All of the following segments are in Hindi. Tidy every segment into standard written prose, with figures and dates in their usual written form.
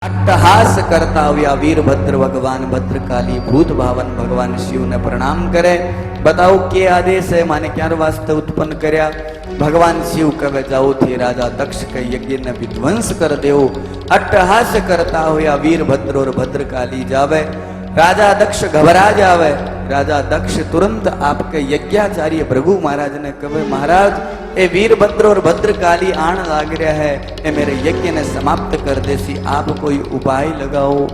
अट्टहास करता हुआ वीरभद्र भगवान भद्रकाली भूत भावन भगवान शिव ने प्रणाम करे। बताओ के आदेश है माने क्या वास्ते उत्पन्न कर्या। भगवान शिव कहे जाओ थे राजा दक्ष के यज्ञ ने विध्वंस कर देव। अट्टहास करता हुआ वीरभद्र और भद्रकाली जावे। राजा दक्ष घबरा जावे। राजा दक्ष तुरंत आपके यज्ञाचार्य भृगु महाराज ने कहे महाराज ए वीरभद्र और भद्रकाली आण लाग रहा है, ए मेरे यज्ञ ने समाप्त कर देसी, आप कोई उपाय लगाओ।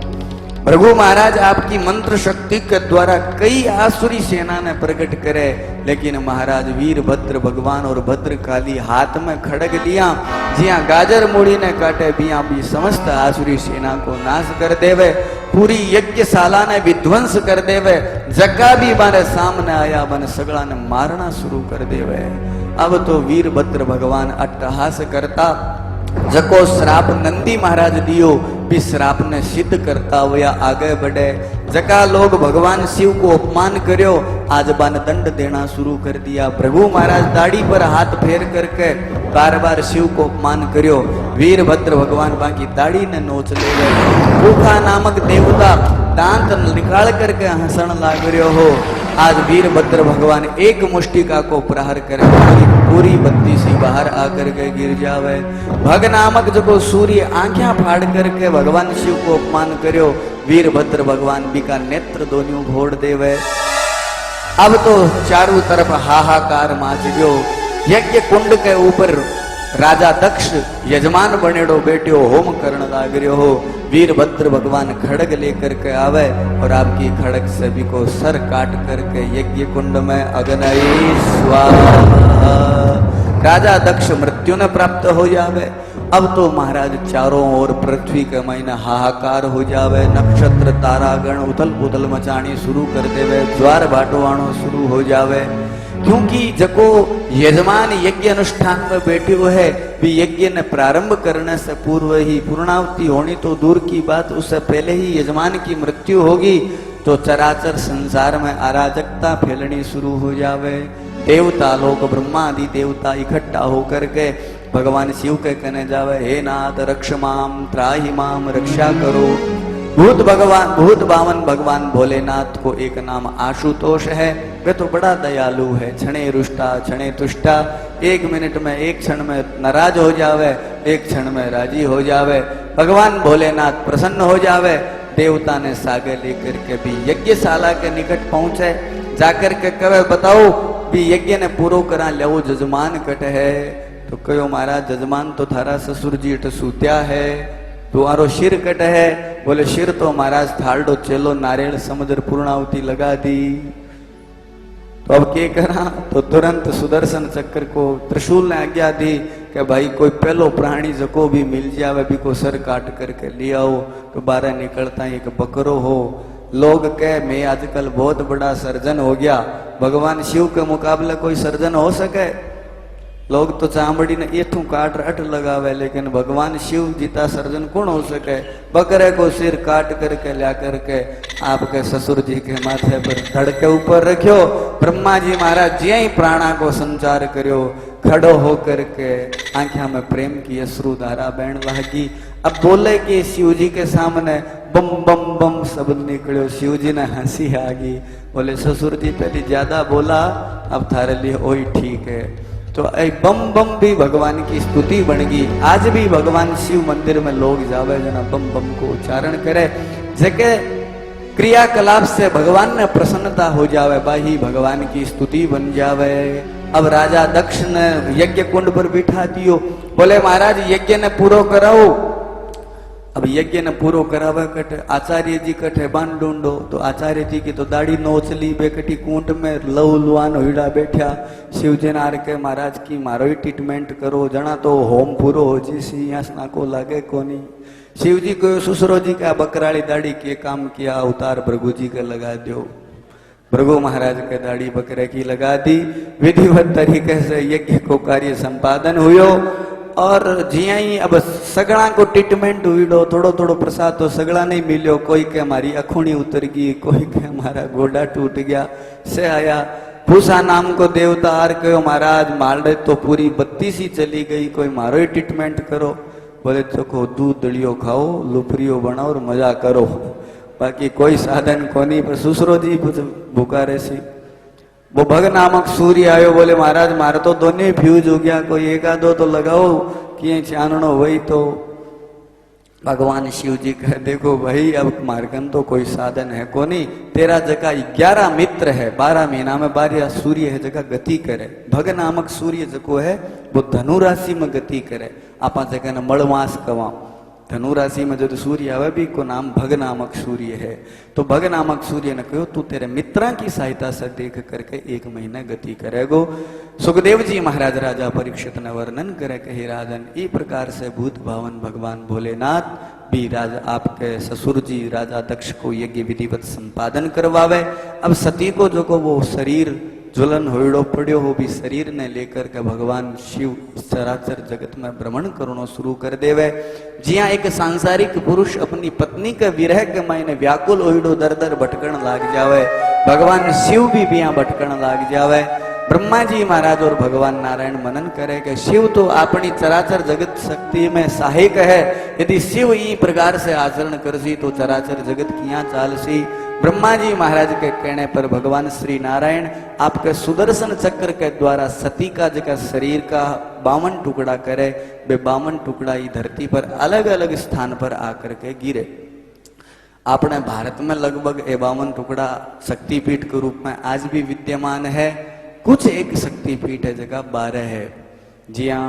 भृगु महाराज आपकी मंत्र शक्ति के द्वारा कई आसुरी सेना ने प्रकट करे, लेकिन महाराज वीरभद्र भगवान और भद्रकाली हाथ में खड़ग लिया, जिया गाजर मूड़ी ने काटे बिया भी समस्त आसुरी सेना को नाश कर देवे, पूरी यज्ञशाला ने विध्वंस कर देवे। जग्गा भी मारे सामने आया बन सगड़ा ने मारना शुरू कर देवे। अब तो वीरभद्र भगवान अट्टहास करता, जको श्राप नंदी महाराज दियो भी श्राप ने सिद्ध करता हुआ आगे बढ़े। जका लोग भगवान शिव को अपमान करो, आज बान दंड देना शुरू कर दिया। भृगु महाराज दाढ़ी पर हाथ फेर करके बार बार शिव को अपमान करो। वीरभद्र भगवान बाकी दाढ़ी ने नोच ले गए। भूखा नामक देवता दांत निकाल करके हंसन लाग रहे हो। आज वीरभद्र भगवान एक मुष्टिका को प्रहार करे, पूरी बत्ती सी बाहर आकर के गिर जावे। भग नामक जो सूर्य आंखें फाड़ करके भगवान शिव को अपमान करो, वीरभद्र भगवान भी का नेत्र दोनों घोड़ देवे। अब तो चारों तरफ हाहाकार माच गयो। यज्ञ कुंड के ऊपर राजा दक्ष यजमान बनेड़ो बैठो होम करण लाग रहे हो। वीरभद्र भगवान खड़ग लेकर के आवे और आपकी खड़ग से भी को सर काट करके यज्ञ कुंड में अग्नि स्वाहा। राजा दक्ष मृत्यु ने प्राप्त हो जावे। अब तो महाराज चारों ओर पृथ्वी के महीना हाहाकार हो जावे। नक्षत्र तारागण उथल पुथल मचानी शुरू कर देवे, ज्वार भाटो आनो शुरू हो जावे। क्योंकि जको यजमान यज्ञ अनुष्ठान में बैठे हुए है, भी यज्ञ ने प्रारंभ करने से पूर्व ही पूर्णाहुति होनी तो दूर की बात, उससे पहले ही यजमान की मृत्यु होगी तो चराचर संसार में अराजकता फैलनी शुरू हो जावे। देवता लोग ब्रह्मा आदि देवता इकट्ठा होकर के भगवान शिव के कहने जावे, हे नाथ रक्ष माम त्राहि माम, रक्षा करो। भूत भावन भगवान भोलेनाथ को एक नाम आशुतोष है, वे तो बड़ा दयालु है। क्षणे रुष्टा क्षणे तुष्टा, एक मिनट में एक क्षण में नाराज हो जावे, एक क्षण में राजी हो जावे। भगवान भोलेनाथ प्रसन्न हो जावे। देवता ने सागे लेकर के भी यज्ञशाला के निकट पहुंचे, जाकर के कहे बताओ भी यज्ञ ने पूरो करा लेवो जजमान कट है। तो कहो महाराज जजमान तो थारा ससुर जी अट सूत्या है, तुम्हारो शिर कट है। बोले शिर तो महाराज थालडो चेलो नारियल समुद्र पूर्णाहुति लगा दी। तो अब क्या करा, तो तुरंत सुदर्शन चक्र को त्रिशूल ने आज्ञा दी कि भाई कोई पहलो प्राणी जको भी मिल जावे भी को सर काट करके ले आओ। तो बारह निकलता एक बकरो हो। लोग कहे मैं आजकल बहुत बड़ा सर्जन हो गया, भगवान शिव के मुकाबले कोई सर्जन हो सके। लोग तो चामड़ी ने एठू काट अट लगावे, लेकिन भगवान शिव जीता सर्जन कौन हो सके। बकरे को सिर काट करके ला करके आपके ससुर जी के माथे पर धड़ के ऊपर रखियो। ब्रह्मा जी महाराज जी ही प्राणा को संचार करियो, खड़ो हो करके आंखों में प्रेम की अश्रु धारा बहन लागी। अब बोले कि शिव जी के सामने बम बम बम सब निकलो। शिव जी ने हंसी आ गई, बोले ससुर जी पहले ज्यादा बोला, अब थारे लिए वही ठीक है। तो बम बम भी भगवान की स्तुति बन गई। आज भी भगवान शिव मंदिर में लोग जावे जना बम बम को उच्चारण करे, जेके क्रियाकलाप से भगवान ने प्रसन्नता हो जावे, बाही भगवान की स्तुति बन जावे। अब राजा दक्ष ने यज्ञ कुंड पर बिठा दियो, बोले महाराज यज्ञ ने पूरो कराओ। अब यज्ञ ने पूरो करावे कटे आचार्य जी कटे बान ढूंढो। तो आचार्य जी की तो दाढ़ी नोचली बेकटी कूंट में लव लुआन होड़ा बैठा। शिव जी नार के महाराज की मारो ही ट्रीटमेंट करो, जना तो होम पूरो हो जी सी यहाँ को लागे कोनी। शिव जी को ससुरो जी का बकराली दाढ़ी के काम किया, अवतार भृगु जी के लगा दो। भृगु महाराज के दाढ़ी बकरे की लगा दी। विधिवत तरीके से यज्ञ को कार्य संपादन हुयो। और जिया ही अब सगड़ा को ट्रीटमेंट हुईडो, थोड़ो थोड़ो प्रसाद तो सगड़ा नहीं मिलो। कोई के हमारी अखुणी उतर गई, कोई के हमारा गोडा टूट गया। से आया पूसा नाम को देवता आर कहो महाराज माल तो पूरी बत्ती सी चली गई, कोई मारो ही ट्रीटमेंट करो। बोले चोखो दूध दलियो खाओ, लुपरियो बनाओ और मजा करो, बाकी कोई साधन कोनी। पर सुसरो जी भूखा रहसी। वो भग नामक सूर्य आयो, बोले महाराज मारे तो दोनों फ्यूज हो गया, कोई एक आधो तो लगाओ कि चाननो वही। तो भगवान शिव जी कहे देखो भाई अब मार्गन तो कोई साधन है को नहीं, तेरा जगह 11 मित्र है, 12 महीना में 12 सूर्य है जगह गति करे। भग नामक सूर्य जको है वो धनु राशि में गति करे। आपा जगह ने मलमास कवा धनु राशि में जो सूर्य आवे भी को नाम भग नामक सूर्य है। तो भग नामक सूर्य ने कहो तू तेरे मित्रा की सहायता से देख करके 1 महीना गति करेगो। सुखदेव जी महाराज राजा परीक्षित ने वर्णन करे कहे राजन ई प्रकार से भूत भावन भगवान भोलेनाथ भी राजा आपके ससुर जी राजा दक्ष को यज्ञ विधिवत संपादन करवावे। अब सती को जो को वो शरीर ज्वलन होड़ो पड़ो हो भी शरीर ने लेकर के भगवान शिव चराचर जगत में भ्रमण करनो शुरू कर देवे। जिया एक सांसारिक पुरुष अपनी पत्नी के विरह के मायने व्याकुल होड़ो दर दर भटकण लाग जावे, भगवान शिव भी बिया भटकण लाग जावे। ब्रह्मा जी महाराज और भगवान नारायण मनन करे कि शिव तो अपनी चराचर जगत शक्ति में सहायक है, यदि शिव ई प्रकार से आचरण करसी तो चराचर जगत किया चालसी। ब्रह्मा जी महाराज के कहने पर भगवान श्री नारायण आपके सुदर्शन चक्र के द्वारा सती का जगह शरीर का 52 टुकड़ा करे। वे 52 टुकड़ा ही धरती पर अलग अलग स्थान पर आकर के गिरे। अपने भारत में लगभग 52 टुकड़ा शक्तिपीठ के रूप में आज भी विद्यमान है। कुछ एक शक्तिपीठ है जगह 12 है, जिया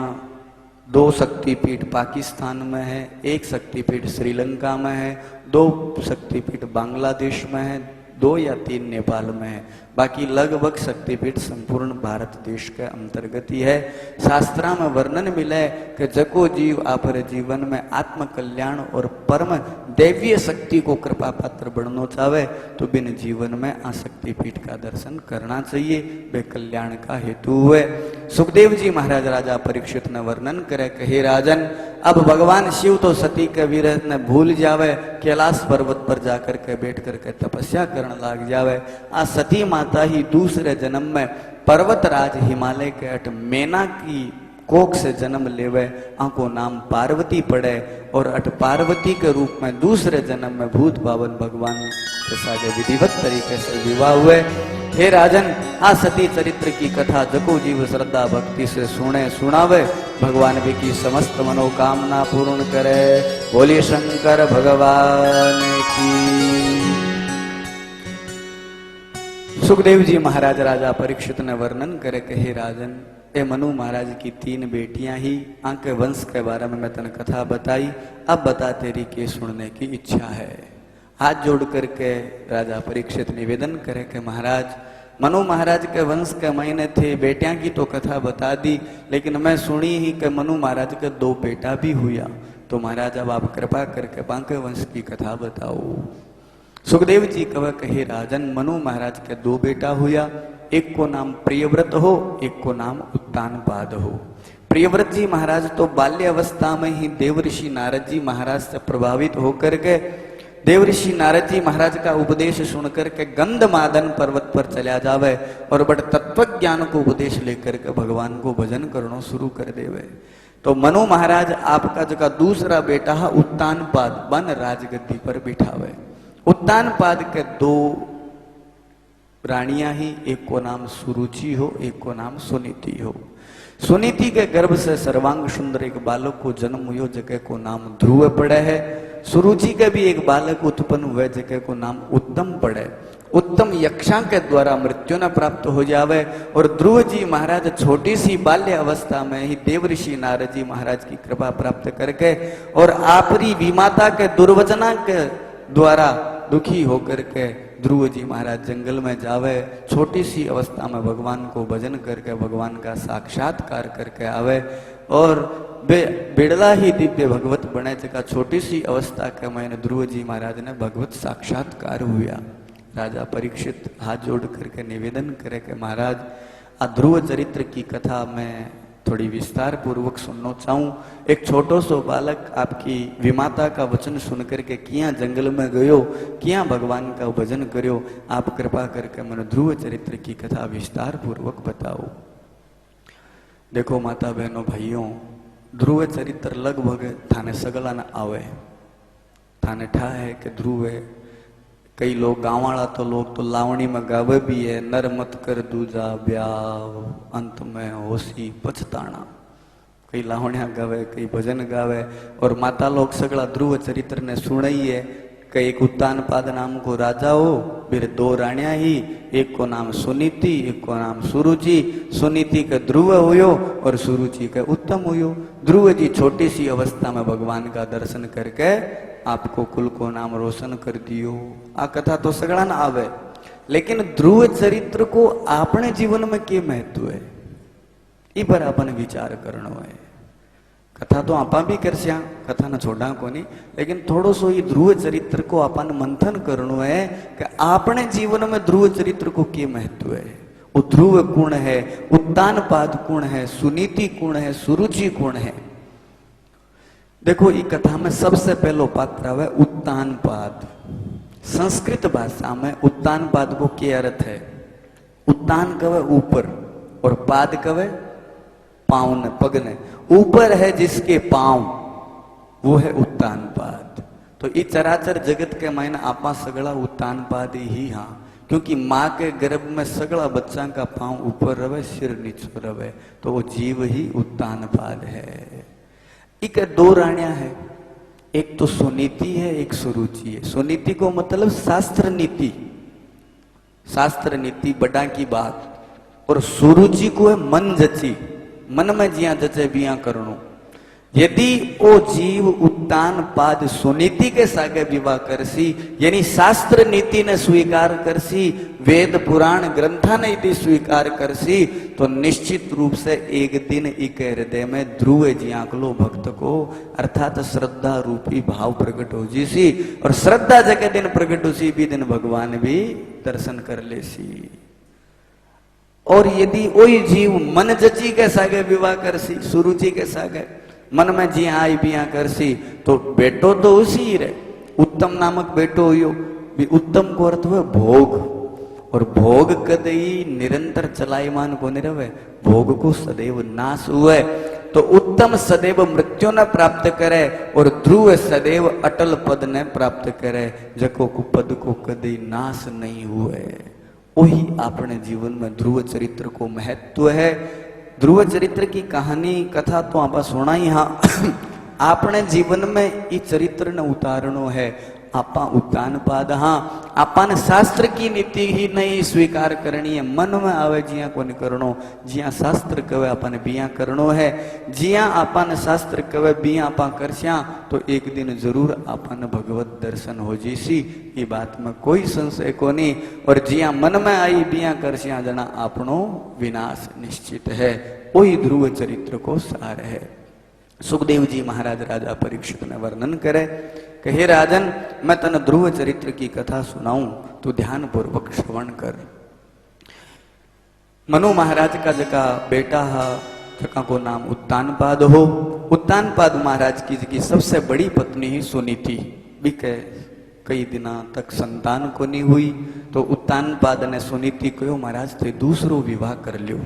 2 शक्तिपीठ पाकिस्तान में है, 1 शक्तिपीठ श्रीलंका में है, 2 शक्तिपीठ बांग्लादेश में है, 2 या 3 नेपाल में है। बाकी लगभग शक्तिपीठ संपूर्ण भारत देश के अंतर्गत ही है। शास्त्रा में वर्णन मिले कि जको जीव आपरे जीवन में आत्म कल्याण और परम दैवीय शक्ति को कृपा पात्र बनना चाहे तो बिन जीवन में आ शक्तिपीठ का दर्शन करना चाहिए, वे कल्याण का हेतु हुए। सुखदेव जी महाराज राजा परीक्षित ने वर्णन करे कि हे राजन अब भगवान शिव तो सती के विरह ने भूल जावे, कैलाश पर्वत पर जाकर के बैठ करके तपस्या करने लाग जावे। आ सती माता ही दूसरे जन्म में पर्वतराज हिमालय के अट मेना की कोख से जन्म लेवे, आंको नाम पार्वती पड़े और अट पार्वती के रूप में दूसरे जन्म में भूत भावन भगवान के साथ विधिवत तरीके से विवाह हुए। हे राजन आ सती चरित्र की कथा जको जीव श्रद्धा भक्ति से सुने सुनावे, भगवान भी की समस्त मनोकामना पूर्ण करे। बोलिए शंकर भगवान की। सुखदेव जी महाराज राजा परीक्षित ने वर्णन करे कि हे राजन ए मनु महाराज की 3 बेटियां ही आंके वंश के बारे में मैं तने कथा बताई, अब बता तेरी के सुनने की इच्छा है। हाथ जोड़ करके राजा परीक्षित निवेदन करे कि महाराज मनु महाराज के वंश के महीने थे, बेटियां की तो कथा बता दी, लेकिन मैं सुनी ही कि मनु महाराज के 2 बेटा भी हुआ। तो महाराज अब आप कृपा करके बांके वंश की कथा बताओ। सुखदेव जी कहे कहे राजन मनु महाराज के 2 बेटा हुआ, एक को नाम प्रियव्रत हो, एक को नाम उत्तानपाद हो। प्रियव्रत जी महाराज तो बाल्य अवस्था में ही देवऋषि नारद जी महाराज से प्रभावित होकर के देवऋषि नारद जी महाराज का उपदेश सुनकर के गंधमादन पर्वत पर चला जावे और बड़ तत्व ज्ञान को उपदेश लेकर के भगवान को भजन करना शुरू कर देवे। तो मनु महाराज आपका जगह दूसरा बेटा है उत्तानपाद बन राजगद्दी पर बिठावे। उत्तानपाद के 2 रानियां ही, एक को नाम सुरुचि हो, एक को नाम सुनीति हो। सुनीति के गर्भ से सर्वांग सुंदर एक बालक को जन्म हुआ, जगह को नाम ध्रुव पड़े है। सुरुचि के भी एक बालक उत्पन्न हुए, जगह को नाम उत्तम पड़े। उत्तम यक्षा के द्वारा मृत्यु न प्राप्त हो जावे और ध्रुव जी महाराज छोटी सी बाल्य अवस्था में ही देवऋषि नारद जी महाराज की कृपा प्राप्त करके और आपरी विमाता के दुर्वचना के द्वारा दुखी होकर के ध्रुव जी महाराज जंगल में जावे। छोटी सी अवस्था में भगवान को भजन करके भगवान का साक्षात्कार करके आवे और बिड़ला ही दिव्य भगवत बने जगह छोटी सी अवस्था के मैंने ध्रुव जी महाराज ने भगवत साक्षात्कार हुआ। राजा परीक्षित हाथ जोड़ करके निवेदन करे कि महाराज आ ध्रुव चरित्र की कथा मैं थोड़ी विस्तार पूर्वक सुनना चाहूँ। एक छोटो सो बालक आपकी विमाता का वचन सुनकर के किया जंगल में गयो, किया भगवान का भजन करो, आप कृपा करके मन ध्रुव चरित्र की कथा विस्तार पूर्वक बताओ। देखो माता बहनों भाइयों, ध्रुव चरित्र लगभग थाने सगला न आवे। थाने ठा है कि ध्रुव है। कई लोग गाँव वाला तो लोग तो लावणी में गावे भी है, नर मत कर दूजा ब्याव अंत में होशी पछताना। कई लावणिया गावे, कई भजन गावे। और माता लोग सगला ध्रुव चरित्र ने सुनाई है कि एक उत्तानपाद नाम को राजा हो, फिर दो रानिया ही, एक को नाम सुनीति, एक को नाम सुरुचि। सुनीति का ध्रुव हुयो और सुरुचि का उत्तम हुयो। ध्रुव जी छोटी सी अवस्था में भगवान का दर्शन करके आपको कुल को नाम रोशन कर दियो। आ कथा तो सगड़ा ना आवे, लेकिन ध्रुव चरित्र को अपने जीवन में के महत्व है ई पर अपन विचार करनो है। कथा तो आपा भी करस्या, कथा न छोड़ा को नहीं, लेकिन थोड़ो सो ये ध्रुव चरित्र को अपन मंथन करनो है कि अपने जीवन में ध्रुव चरित्र को के महत्व है। वो ध्रुव गुण है, उत्तानपाद गुण है, सुनीति गुण है, सुरुचि गुण है। देखो ये कथा में सबसे पहलो पात्र आवे उत्तानपाद। संस्कृत भाषा में उत्तानपाद को क्या अर्थ है? उत्तान कवे ऊपर और पाद कवे पांव ने, पग ने। ऊपर है जिसके पांव वो है उत्तानपाद। तो ये चराचर जगत के मायने आपा सगड़ा उत्तानपाद ही हाँ, क्योंकि माँ के गर्भ में सगड़ा बच्चा का पांव ऊपर रहे, सिर नीचे रहे, तो वो जीव ही उत्तानपाद है। एक दो रानिया है, एक तो सुनीति है, एक सुरुचि है। सुनीति को मतलब शास्त्र नीति, शास्त्र नीति बड़ा की बात। और सुरुचि को है मन जची, मन में जिया जचे बिया करनो। यदि ओ जीव उत्तान पाद सुनीति के सागे विवाह करसी, यानी शास्त्र नीति ने स्वीकार करसी, वेद पुराण ग्रंथा ने यदि स्वीकार करसी, तो निश्चित रूप से एक दिन एक हृदय में ध्रुव जियाकलो भक्त को अर्थात श्रद्धा रूपी भाव प्रकट हो जीसी। और श्रद्धा जके दिन प्रकट होसी भी दिन भगवान भी दर्शन कर लेसी। और यदि वही जीव मन जची के सागे विवाह करसी, सुरुचि के सागे मन में जी आई बिया करसी, तो बेटो तो उसी ही रहे। उत्तम नामक बेटो हुयो। उत्तम को अर्थ हुए भोग, और भोग कदई निरंतर चलायमान को नहीं रहे, भोग को सदैव नाश हुए। तो उत्तम सदैव मृत्यु न प्राप्त करे और ध्रुव सदैव अटल पद ने प्राप्त करे, जको पद को कदई नाश नहीं हुए। वही अपने जीवन में ध्रुव चरित्र को महत्व है। ध्रुव चरित्र की कहानी कथा तो आप सुना ही हाँ, अपने जीवन में ये चरित्र ने उतारनो है। आपा उत्तानपाद हाँ, आपन शास्त्र की नीति ही नहीं स्वीकार करनी है। मन में आवे जिया को नहीं करनो, जिया शास्त्र कवे अपन बिया करनो है। जिया अपन शास्त्र कवे बिया आपा करस्या, तो एक दिन जरूर अपन भगवत दर्शन हो जीसी, ये बात में कोई संशय को नहीं। और जिया मन में आई बिया करस्या, जना आपनो विनाश निश्चित है। वही ध्रुव चरित्र को सार है। सुखदेव जी महाराज राजा परीक्षित ने वर्णन करे कि हे राजन, मैं तन ध्रुव चरित्र की कथा सुनाऊं, तो ध्यान पूर्वक श्रवण कर। मनु महाराज का जका बेटा हा, जका को नाम उत्तानपाद हो। उत्तानपाद महाराज की सबसे बड़ी पत्नी ही सुनीति भी कई दिना तक संतान को नहीं हुई, तो उत्तानपाद ने सुनीति कहो महाराज ते दूसरो विवाह कर लियो।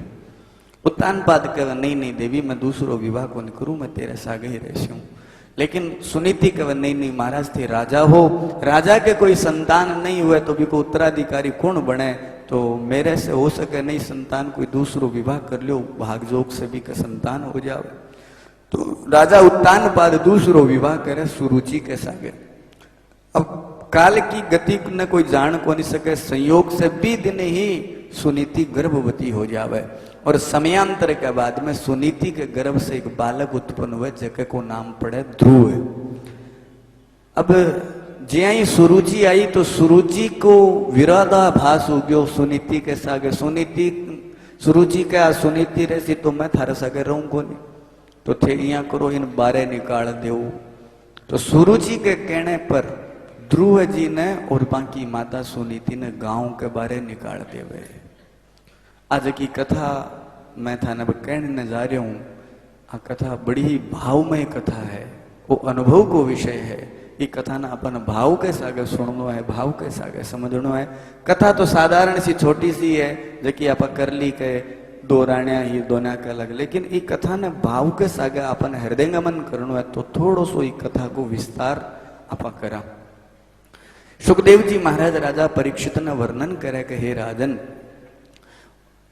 उत्तानपाद कहे नहीं नहीं देवी, मैं दूसरो विवाह को नहीं करूं, मैं तेरे सागे ही रहती हूं। लेकिन सुनीति कहे नहीं नहीं महाराज थे राजा हो, राजा के कोई संतान नहीं हुए तो भी को उत्तराधिकारी कौन बने, तो मेरे से हो सके नहीं संतान, कोई दूसरो विवाह कर लो, भागजोग से भी का संतान हो जाए। तो राजा उत्तानपाद दूसरो विवाह करे सुरुचि के सागे। अब काल की गति न कोई जान को नहीं सके, संयोग से भी दिन ही सुनीति गर्भवती हो जावे। और समयांतर के बाद में सुनीति के गर्भ से एक बालक उत्पन्न हुए, जगह को नाम पड़े ध्रुव। अब ज्या ही सुरुचि आई तो सुरुचि को विरोधाभास हो गयो सुनीति के सागे। सुनीति सुरुचि का सुनीति रहसी तो मैं थारे सागे रहूं को नहीं, तो थे यहाँ करो इन बारे निकाल दो। तो सुरुचि के कहने पर ध्रुव जी ने और बाकी माता सुनीति ने गांव के बारे निकाल देवे। आज की कथा मैं थाने कहने जा रहा हूं। आ कथा बड़ी ही भावमय कथा है, वो अनुभव को विषय है। ये कथा ना अपन भाव के सागे सुननो है, भाव के सागे समझनो है। कथा तो साधारण सी छोटी सी है, जकी आप कर ली के दो राण्या ही दोन्या का अलग, लेकिन ये कथा ने भाव के सागे अपन हृदयंगमन करनो है तो थोड़ो सो ये कथा को विस्तार आपा करा। सुखदेव जी महाराज राजा परीक्षित ने वर्णन करे कि हे राजन,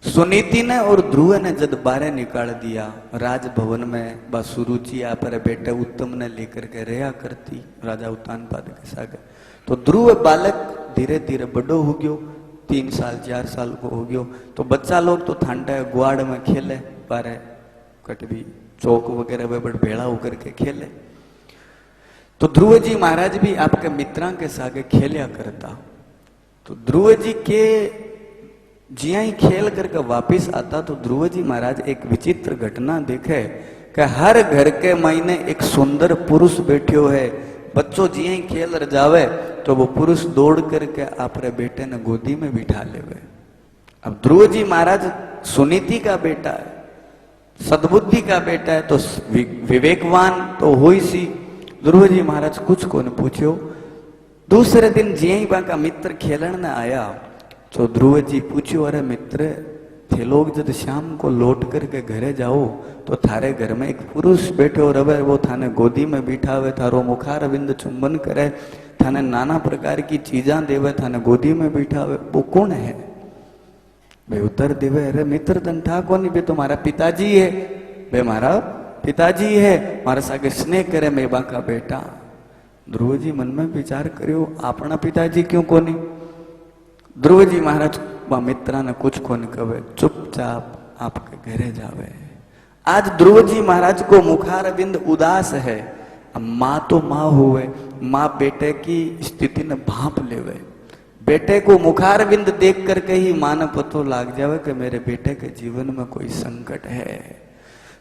सुनीति ने और ध्रुव ने जब बारे निकाल दिया राजभवन में, बा सुरुचि आप बेटे उत्तम ने लेकर के रहा करती राजा उत्तानपाद के सागे। तो ध्रुव बालक धीरे धीरे बड़ो हो गयो, 3 साल 4 साल को हो गयो। तो बच्चा लोग तो ठंडा गुआड़ में खेले, बारे कट भी चौक वगैरह वे बड़ भेड़ा होकर के खेले। तो ध्रुव जी महाराज भी आपके मित्रा के सागे खेलिया करता। तो ध्रुव जी के जिया ही खेल करके वापिस आता तो ध्रुव जी महाराज एक विचित्र घटना देखे कि हर घर के महीने एक सुंदर पुरुष बैठो है। बच्चों जिया ही खेल र जावे तो वो पुरुष दौड़ करके आपरे बेटे ने गोदी में बिठा लेवे। अब ध्रुव जी महाराज सुनीति का बेटा है, सद्बुद्धि का बेटा है, तो विवेकवान तो हो ही सी। ध्रुव जी महाराज कुछ को न पूछो। दूसरे दिन जिया ही का मित्र खेलन न आया तो ध्रुव जी पूछो, अरे मित्र थे लोग जब शाम को लौट करके घरे जाओ तो थारे घर में एक पुरुष बैठो रवे, वो थाने गोदी में बिठावे, थारो मुखार बिंद चुंबन करे, थाने नाना प्रकार की चीजा देवे, थाने गोदी में बिठावे, वो कौन है? वे उत्तर देवे, अरे मित्र तन ठा कोनी, बे तो मारा पिताजी है, बे मारा पिताजी है, मारा सागे स्नेह करे मैं बाका बेटा। ध्रुव जी मन में विचार करियो, अपना पिताजी क्यों कोनी? ध्रुव जी महाराज मित्रा ने कुछ को न कहे, चुपचाप आपके घरे जावे। आज ध्रुव जी महाराज को मुखार बिंद उदास है। अब माँ तो माँ हुए, माँ बेटे की स्थिति ने भांप लेवे। बेटे को मुखार बिंद देख करके ही माँ ने पतो लाग जावे कि मेरे बेटे के जीवन में कोई संकट है।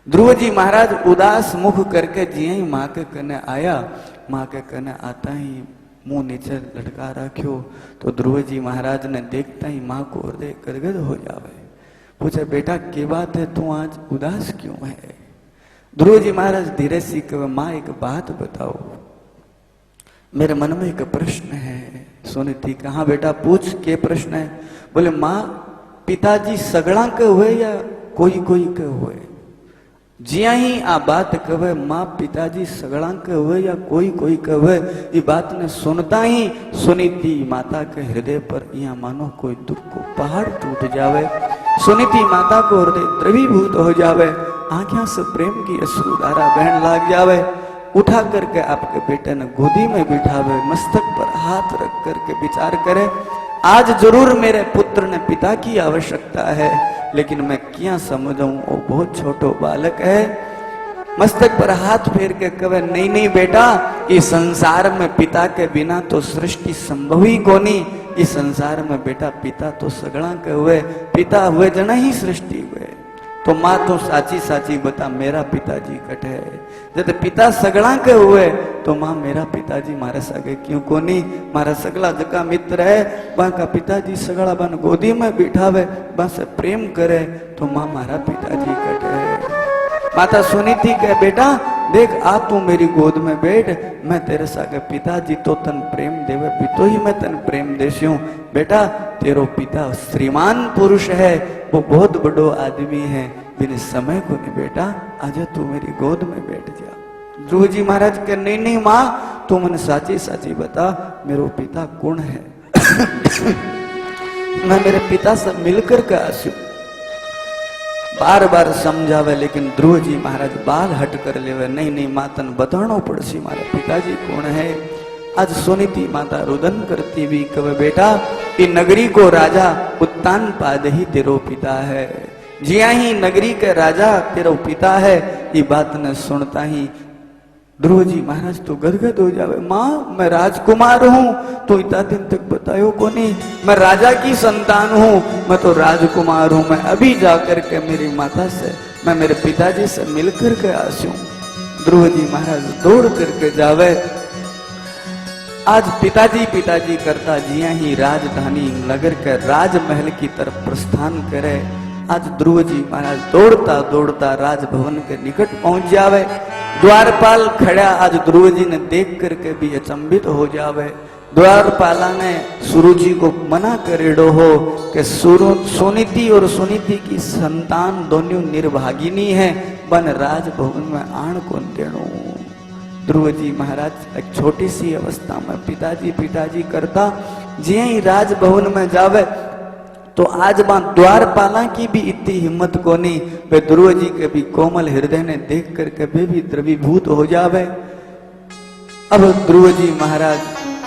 ध्रुव जी महाराज उदास मुख करके जिये ही माँ के कने आया, माँ के कने आता ही मुंह नीचे लटका रखियो तो ध्रुव जी महाराज ने देखता ही माँ को हृदय गदगद हो जावे। पूछे, बेटा क्या बात है, तू आज उदास क्यों है? ध्रुव जी महाराज धीरे सी कहे, माँ एक बात बताओ, मेरे मन में एक प्रश्न है। सुनीति कहा, बेटा पूछ, के प्रश्न है? बोले, माँ पिताजी सगड़ा के हुए या कोई कोई के हुए? जिया ही आ बात कहे, माँ पिताजी सगड़ा के हुए या कोई कोई के हुए, ये बात ने सुनता ही सुनीति माता के हृदय पर यहाँ मानो कोई दुख को पहाड़ टूट जावे। सुनीति माता को हृदय द्रवीभूत हो जावे, आंखों से प्रेम की अश्रुधारा बहन लाग जावे। उठा करके आपके बेटे ने गोदी में बिठावे, मस्तक पर हाथ रख करके विचार करे, आज जरूर मेरे पुत्र ने पिता की आवश्यकता है, लेकिन मैं क्या समझूं, वो बहुत छोटो बालक है। मस्तक पर हाथ फेर के कहे, नहीं नहीं बेटा, इस संसार में पिता के बिना तो सृष्टि संभव ही कोनी। इस संसार में बेटा पिता तो सगड़ा के हुए, पिता हुए जना ही सृष्टि हुए। तो माँ तो साची साची बता, मेरा पिताजी कट है। जब पिता सगड़ा के हुए तो माँ मेरा पिताजी मारे सागे क्यों कोनी? मारा सगला जका मित्र है, वहां का पिताजी सगड़ा बन गोदी में बिठावे, बस प्रेम करे, तो माँ मारा पिताजी कट है। माता सुनीति कहे, बेटा देख आ तू मेरी गोद में बैठ, मैं तेरे सागे पिताजी तो तन प्रेम देवे, पितो ही मैं तन प्रेम देस्यूं। बेटा तेरो पिता श्रीमान पुरुष है, वो बहुत बड़ो आदमी है, बिन समय को नहीं बेटा, आजा तू मेरी गोद में बैठ जा। ध्रुव जी महाराज के, नहीं नहीं माँ, तू मन साची साची बता, मेरो पिता कौन है? मैं मेरे पिता से मिलकर के आस्यू। बार बार समझावे, लेकिन ध्रुव जी महाराज बाल हट कर लेवे, नहीं नहीं मातन बतानो पड़सी मारे पिताजी कौन है। आज सुनीति माता रुदन करती हुई कहे, बेटा ये नगरी को राजा उत्तानपाद ही तेरो पिता है। जिया ही नगरी के राजा तेरो पिता है, ये बात न सुनता ही ध्रुव जी महाराज तो गदगद हो जावे। माँ मैं राजकुमार हूँ, तो इतना दिन तक बतायो को नहीं, मैं राजा की संतान हूँ, मैं तो राजकुमार हूँ, मैं अभी जाकर के मेरी माता से, मैं मेरे पिताजी से मिलकर के आस्यूं। ध्रुव जी महाराज दौड़ करके जावे। आज पिताजी पिताजी करता जिया ही राजधानी नगर के राजमहल की तरफ प्रस्थान करे। आज ध्रुव जी महाराज दौड़ता दौड़ता राजभवन के निकट पहुंच जावे। द्वारपाल खड़ा आज ध्रुव जी ने देख करके भी अचंभित हो जावे। द्वारपाला ने सुरुचि को मना करेडो हो कि सुनीति और सुनीति की संतान दोनों निर्भागिनी है, बन राजभवन में आण कौन देणो। ध्रुव जी महाराज एक छोटी सी अवस्था में पिताजी करता जी ही राजभवन में जावे तो आज बात द्वारपाला की भी इतनी हिम्मत को नहीं, वे ध्रुव जी के भी कोमल हृदय ने देख करके वे भी द्रवीभूत हो जावे। अब ध्रुव जी महाराज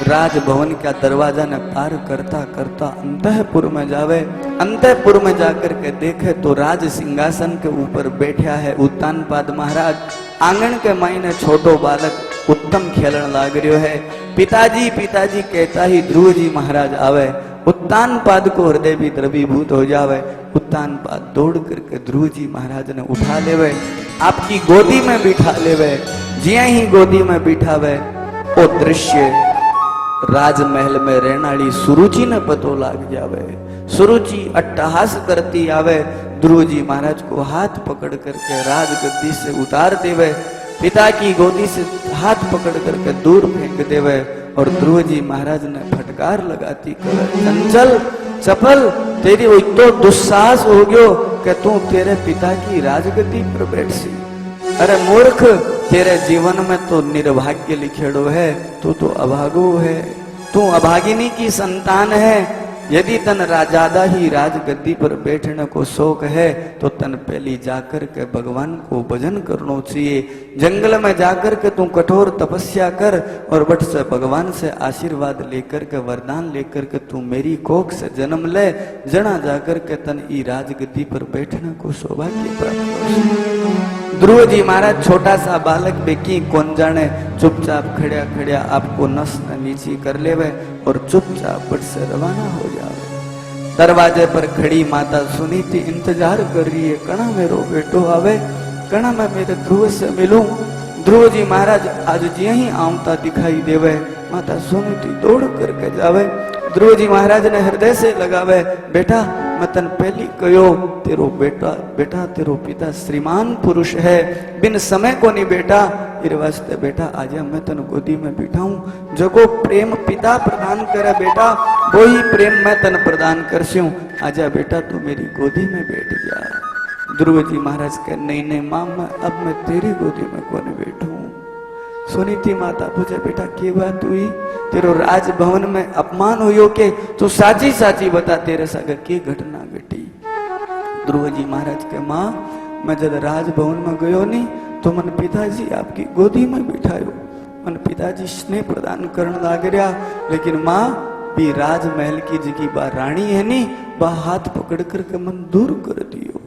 राजभवन का दरवाजा ने पार करता करता अंतःपुर में जावे। अंतःपुर में जाकर के देखे तो राज सिंहासन के ऊपर बैठा है उत्तानपाद महाराज। आंगन के मायने छोटो बालक उत्तम खेलन लाग रह्यो है। पिताजी पिताजी कहता ही ध्रुव जी महाराज आवे। उत्तानपाद को हृदय भी द्रवीभूत हो जावे। उत्तानपाद दौड़ करके ध्रुव जी महाराज ने उठा लेवे, आपकी गोदी में बिठा लेवे। जिया ही गोदी में बिठावे वो दृश्य राजमहल में रहनाली सुरुचि ने पतो लाग जावे। सुरुचि अट्टहास करती आवे, ध्रुव जी महाराज को हाथ पकड़ करके राजगद्दी से उतार देवे, पिता की गोदी से हाथ पकड़ करके दूर फेंक देवे। और ध्रुव जी महाराज ने फटकार लगाती कहे, चंचल चपल तेरी वो तो दुस्साहस हो गयो कि तू तेरे पिता की राजगद्दी पर बैठ सी। अरे मूर्ख, तेरे जीवन में तो निर्भाग्य लिखेड़ो है, तू तो अभागो है, तू अभागिनी की संतान है। यदि तन राजादा ही राजगद्दी पर बैठने को शौक है तो तन पहली जाकर के भगवान को भजन करना चाहिए। जंगल में जाकर के तू कठोर तपस्या कर और बट से भगवान से आशीर्वाद लेकर के वरदान लेकर के तू मेरी कोख से जन्म ले, जना जाकर के तन ई राजगद्दी पर बैठने को सौभाग्य प्राप्त हो। ध्रुव जी महाराज छोटा सा बालक बेकी कौन जाने, चुपचाप खड़िया खड़िया आपको नस नीची कर लेवे और चुपचाप बट से रवाना हो जावे। दरवाजे पर खड़ी माता सुनीति इंतजार कर रही है, कणा मेरो बेटो आवे, कणा मैं मेरे ध्रुव से मिलूं। ध्रुव जी महाराज आज जी ही आमता दिखाई देवे, माता सुनीति दौड़ करके जावे। ध्रुव जी महाराज ने हृदय से लगावे, बेटा मैं तन पहली कहो तेरो बेटा तेरो पिता श्रीमान पुरुष है, बिन समय को नहीं बेटा, इरे वास्ते बेटा आज मैं तन गोदी में बिठाऊं। जगो प्रेम पिता प्रदान करे बेटा, वो ही प्रेम मैं तन प्रदान करस्यूं। आजा बेटा तू मेरी गोदी में बैठ जा। ध्रुव जी महाराज कहे, नहीं मां अब मैं तेरी गोदी में कौन बैठूं। सुनीति माता पूछे, बेटा की बात हुई, तेरो राजभवन में अपमान हुयो के, तू साची साची बता तेरे साथ की घटना घटी। ध्रुव जी महाराज के मां मैं जब राजभवन में गयो नहीं तो मन पिताजी आपकी गोदी में बिठायो, मन पिताजी स्नेह प्रदान करने लाग रहा, लेकिन मां भी राजमहल की जगी बा रानी है नी, बा हाथ पकड़ करके मन दूर कर दियो।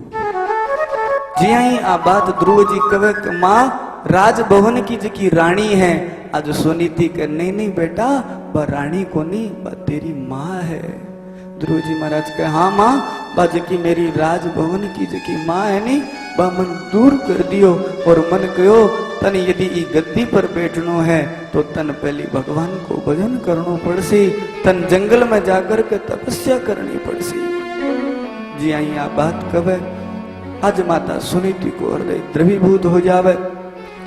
जी आई आ बात ध्रुव जी कहे कि मां राजभवन की जकी रानी है। आज सुनीति के नहीं बेटा बा रानी को नहीं, बा तेरी माँ है। ध्रुव जी महाराज के हाँ माँ, बा जकी मेरी राजभवन की जकी माँ है नी, बा मन दूर कर दियो और मन कहो तन यदि ई गद्दी पर बैठनो है तो तन पहली भगवान को भजन करनो पड़सी, तन जंगल में जाकर के तपस्या करनी पड़सी। जी आई आ बात कवे आज माता सुनीति को हृदय द्रवीभूत हो जावे।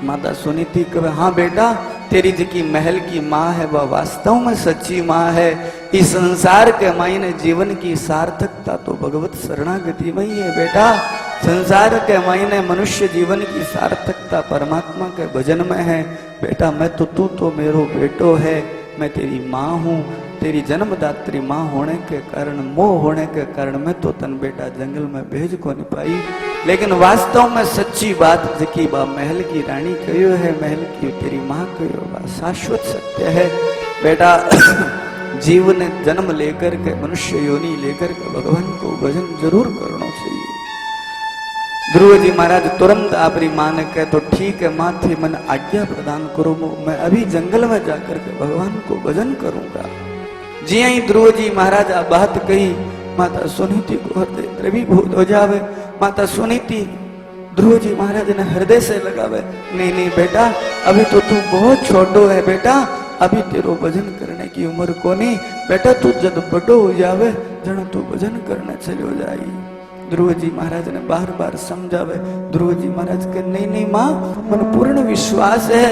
माता सुनीति कहे, हाँ बेटा तेरी जकी महल की माँ है वह वास्तव में सच्ची माँ है। इस संसार के मायने जीवन की सार्थकता तो भगवत शरणागति में ही है बेटा। संसार के मायने मनुष्य जीवन की सार्थकता परमात्मा के भजन में है बेटा। मैं तो तू तो मेरो बेटो है, मैं तेरी माँ हूँ, तेरी जन्मदात्री माँ होने के कारण, मोह होने के कारण मैं तो तन बेटा जंगल में भेज को नहीं पाई। लेकिन वास्तव में सच्ची बात जकी बा महल की रानी कहो है, महल की तेरी माँ कहो बा शाश्वत सत्य है बेटा। जीव ने जन्म लेकर के मनुष्य योनि लेकर के भगवान को भजन जरूर करना चाहिए। ध्रुव जी महाराज तुरंत आपरी माँ ने कहे तो ठीक है माँ थी, मन आज्ञा प्रदान करो, मैं अभी जंगल में जाकर के भगवान को भजन करूंगा। जी ही ध्रुव जी महाराज आ बात कही, माता सुनीति को हृदय द्रवीभूत हो जावे। माता सुनीति ध्रुव जी महाराज ने हृदय से लगावे, नहीं बेटा अभी तो तू बहुत छोटो है बेटा, अभी तेरो भजन करने की उम्र को नहीं बेटा, तू जब बड़ो हो जावे जन तू भजन करने चलो जाई। ध्रुव जी महाराज ने बार बार समझावे। ध्रुव जी महाराज के नहीं माँ मन पूर्ण विश्वास है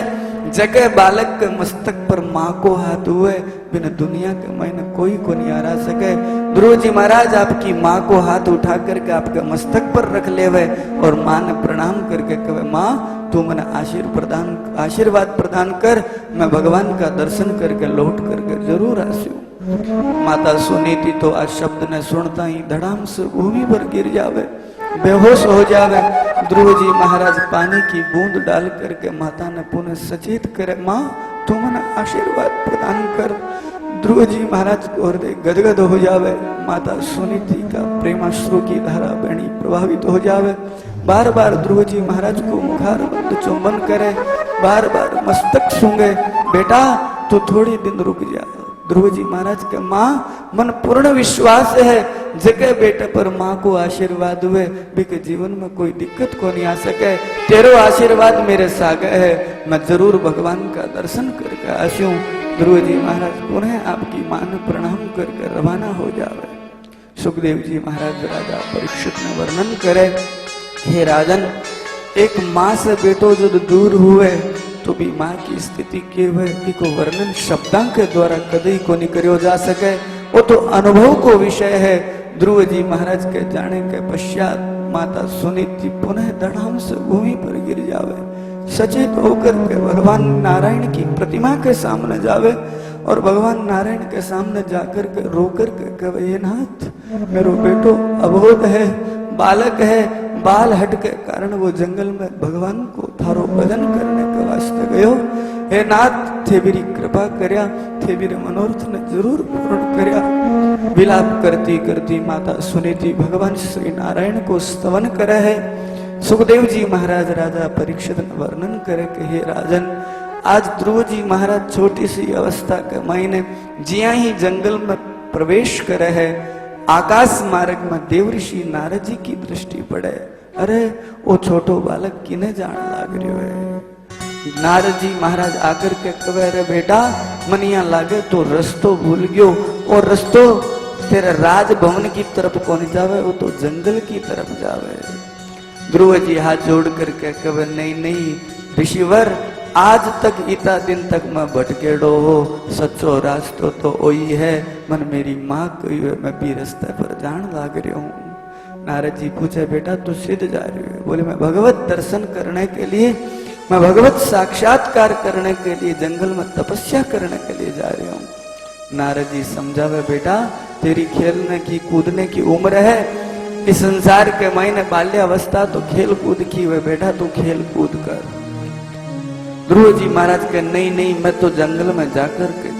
जगह बालक के मस्तक पर माँ को हाथ हुए, बिना दुनिया के मैंने कोई को नहीं हरा सके। ध्रुव जी महाराज आपकी माँ को हाथ उठा करके आपके मस्तक पर रख लेवे और माँ ने प्रणाम करके कहे, माँ तू मैंने आशीर्वाद प्रदान कर, मैं भगवान का दर्शन करके लौट करके जरूर आस्यू। माता सुनीति तो आज शब्द ने सुनता ही धड़ाम से भूमि पर गिर जावे, बेहोश हो जावे। ध्रुव जी महाराज पानी की बूंद डाल करके माता ने पुनः सचेत करे, माँ तू मैंने आशीर्वाद प्रदान कर। ध्रुव जी महाराज को हृदय गदगद हो जावे। माता सुनीति का प्रेमाश्रु की धारा बहनी प्रभावित हो जावे। बार बार ध्रुव जी महाराज को मुखार बंद चुंबन करे, बार बार मस्तक सूंघे, बेटा तू थोड़ी दिन रुक जा। ध्रुव जी महाराज के माँ मन पूर्ण विश्वास है, जगह बेटे पर माँ को आशीर्वाद हुए, बिके जीवन में कोई दिक्कत को नहीं आ सके। तेरो आशीर्वाद मेरे सागे है, मैं जरूर भगवान का दर्शन करके आस्यूं। ध्रुव जी महाराज पुनः आपकी मां ने प्रणाम करके रवाना हो जावे। सुखदेव जी महाराज राजा परीक्षित ने वर्णन करे, हे राजन, एक माँ से बेटो जो दूर हुए तो भी माँ की स्थिति के हुए को वर्णन शब्दां के द्वारा कभी को नहीं करियो जा सके, वो तो अनुभव को विषय है। ध्रुव जी महाराज के जाने के पश्चात माता सुनीति पुनः धड़ाम से भूमि पर गिर जावे, सचेत होकर के भगवान नारायण की प्रतिमा के सामने जावे और भगवान नारायण के सामने जाकर के रोकर के कहे, ये नाथ मेरो बेटो अबोध है, बालक है, बाल हट के कारण वो जंगल में भगवान को थारो भजन करने के वास्ते गयो। हे नाथ थे मेरी कृपा करया, थे मेरे मनोरथ ने जरूर पूर्ण करया। विलाप करती करती माता सुनीति भगवान श्री नारायण को स्तवन करे है। सुखदेव जी महाराज राजा परीक्षित ने वर्णन करे कि हे राजन, आज ध्रुव जी महाराज छोटी सी अवस्था के महीने जिया ही जंगल में प्रवेश करे है, आकाश मार्ग में देवऋषि नारद जी की दृष्टि पड़े। अरे वो छोटो बालक किने जान लाग रह्यो है। नारद जी महाराज आकर के कहे, रे बेटा मनिया लागे तो रस्तो भूल गयो, और रस्तो तेरे राजभवन की तरफ कौन जावे, वो तो जंगल की तरफ जावे। ध्रुव जी हाथ जोड़ करके कहे, नहीं नहीं ऋषिवर, आज तक इतना दिन तक मैं भटकेड़ो हो, सच्चो रास्तो तो वही है, मन मेरी माँ कही है, मैं भी रास्ते पर जान लाग रही हूँ। नारद जी पूछे, बेटा तू सिद्ध जा रही है? बोले, मैं भगवत दर्शन करने के लिए, मैं भगवत साक्षात्कार करने के लिए जंगल में तपस्या करने के लिए जा रही हूँ। नारद जी समझावे, बेटा तेरी खेलने की कूदने की उम्र है, इस संसार के महीने बाल्यावस्था तो खेल कूद की हुए, बेटा तू खेल कूद कर। ध्रुव जी महाराज के नहीं नहीं, मैं तो जंगल में जाकर के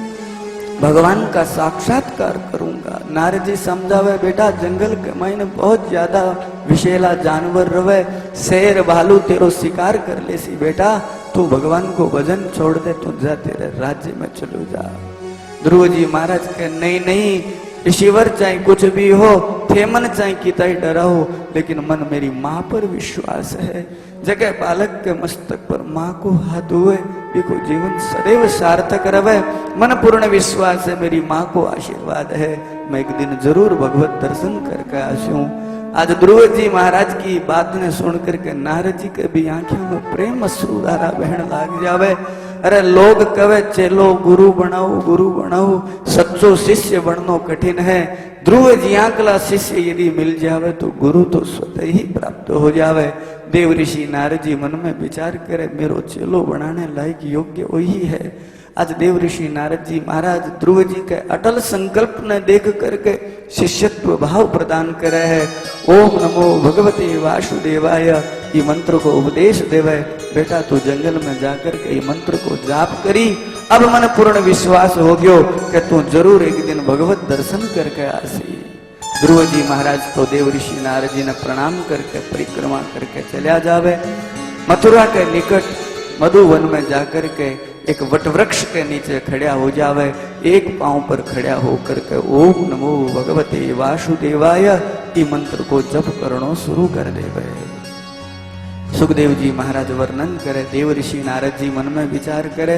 भगवान का साक्षात्कार करूंगा। नारद जी समझावे, बेटा जंगल के महीने बहुत ज्यादा विषैला जानवर रवे, शेर भालू तेरो शिकार कर ले सी, बेटा तू भगवान को भजन छोड़ दे, तू जा तेरे राज्य में चलो जा। ध्रुव जी महाराज के नहीं नहीं ईश्वर, चाहे कुछ भी हो, थे मन चाहे कितना ही डरा हो, लेकिन मन मेरी माँ पर विश्वास है। जगह बालक के मस्तक पर माँ को हाथ हुए, को जीवन सदैव सार्थक रहे। मन पूर्ण विश्वास है, मेरी माँ को आशीर्वाद है, मैं एक दिन जरूर भगवत दर्शन करके आशूं। आज ध्रुव जी महाराज की बात ने सुन करके नारद जी के भी आंखों में प्रेम अश्रुधारा बहन लाग जावे। अरे लोग कहे चलो गुरु बनाओ, सच्चो शिष्य बननो कठिन है। ध्रुव जी आंकला शिष्य यदि मिल जावे तो गुरु तो स्वतः ही प्राप्त हो जावे। देव ऋषि नारद जी मन में विचार करे, मेरो चेलो बनाने लायक योग्य वही है। आज देव ऋषि नारद जी महाराज ध्रुव जी के अटल संकल्प ने देख करके शिष्यत्व भाव प्रदान करे है। ओम नमो भगवते वासुदेवाय, ये मंत्र को उपदेश देवे, बेटा तू जंगल में जाकर के ये मंत्र को जाप करी। अब मन पूर्ण विश्वास हो गयो कि तू जरूर एक दिन भगवत दर्शन करके आसी। ध्रुव जी महाराज तो देव ऋषि नारद जी ने प्रणाम करके परिक्रमा करके चला जावे। मथुरा के निकट मधुवन में जाकर के एक वटवृक्ष के नीचे खड़ा हो जावे, एक पांव पर खड़ा होकर के ओम नमो भगवते वासुदेवाय ई मंत्र को जप करनो शुरू कर देवे। सुखदेव जी महाराज वर्णन करे, देव ऋषि नारद जी मन में विचार करे,